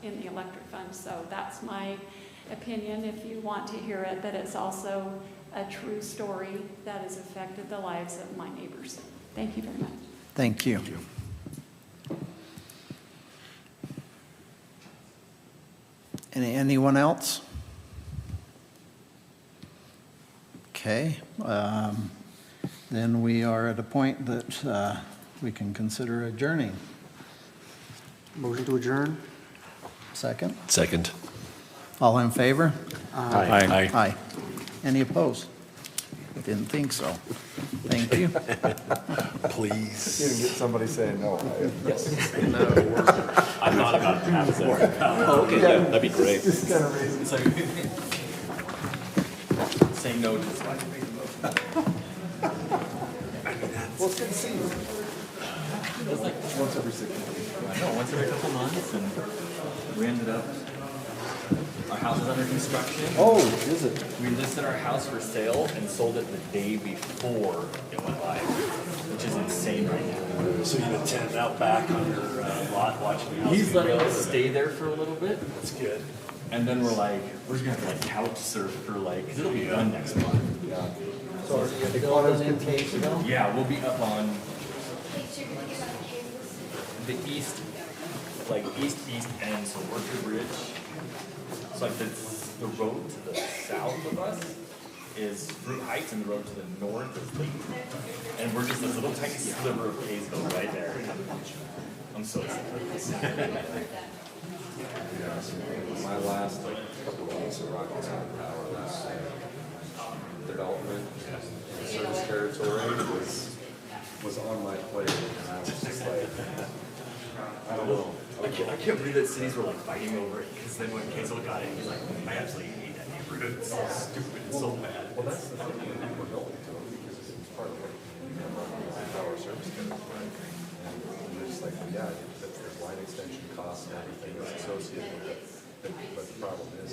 in the electric fund. So that's my opinion, if you want to hear it, that it's also a true story that has affected the lives of my neighbors. Thank you very much. Thank you. Anyone else? Okay. Then we are at a point that we can consider adjourning. Motion to adjourn? Second? Second. All in favor? Aye. Aye. Any opposed? Didn't think so. Thank you. Please. You can get somebody saying no. Yes. No. I thought about that. Oh, okay, yeah, that'd be great. It's kind of amazing. It's like, saying no just like make a motion. Well, it's good to see you. It's like Once every 6 months. I know, once every couple months, and we ended up, our house is under construction. Oh, is it? We listed our house for sale and sold it the day before it went live, which is insane right now. So you attend out back on your lot watching the house? He's letting us stay there for a little bit, That's good. and then we're like, we're just gonna have to like couch surf for like, cause it'll be done next month. Yeah. So the building in Kaysville? Yeah, we'll be up on the east end, so Orchard Ridge. So like the road to the south of us is Fruit Heights, and the road to the north is Lee. And we're just this little tiny sliver of Kaysville right there. I'm so excited. Yeah, so my last couple of weeks of Rocky Mountain Power, this development in service territory was on my plate, and I was just like, I don't know. I can't believe that cities were like fighting over it, because then when Kaysville got it, he's like, I absolutely hate that neighborhood. It's so stupid. It's so bad. Well, that's the thing, we're building to it because it's part of what power service territory. And you're just like, yeah, there's line extension costs and everything that's associated with it. But the problem is,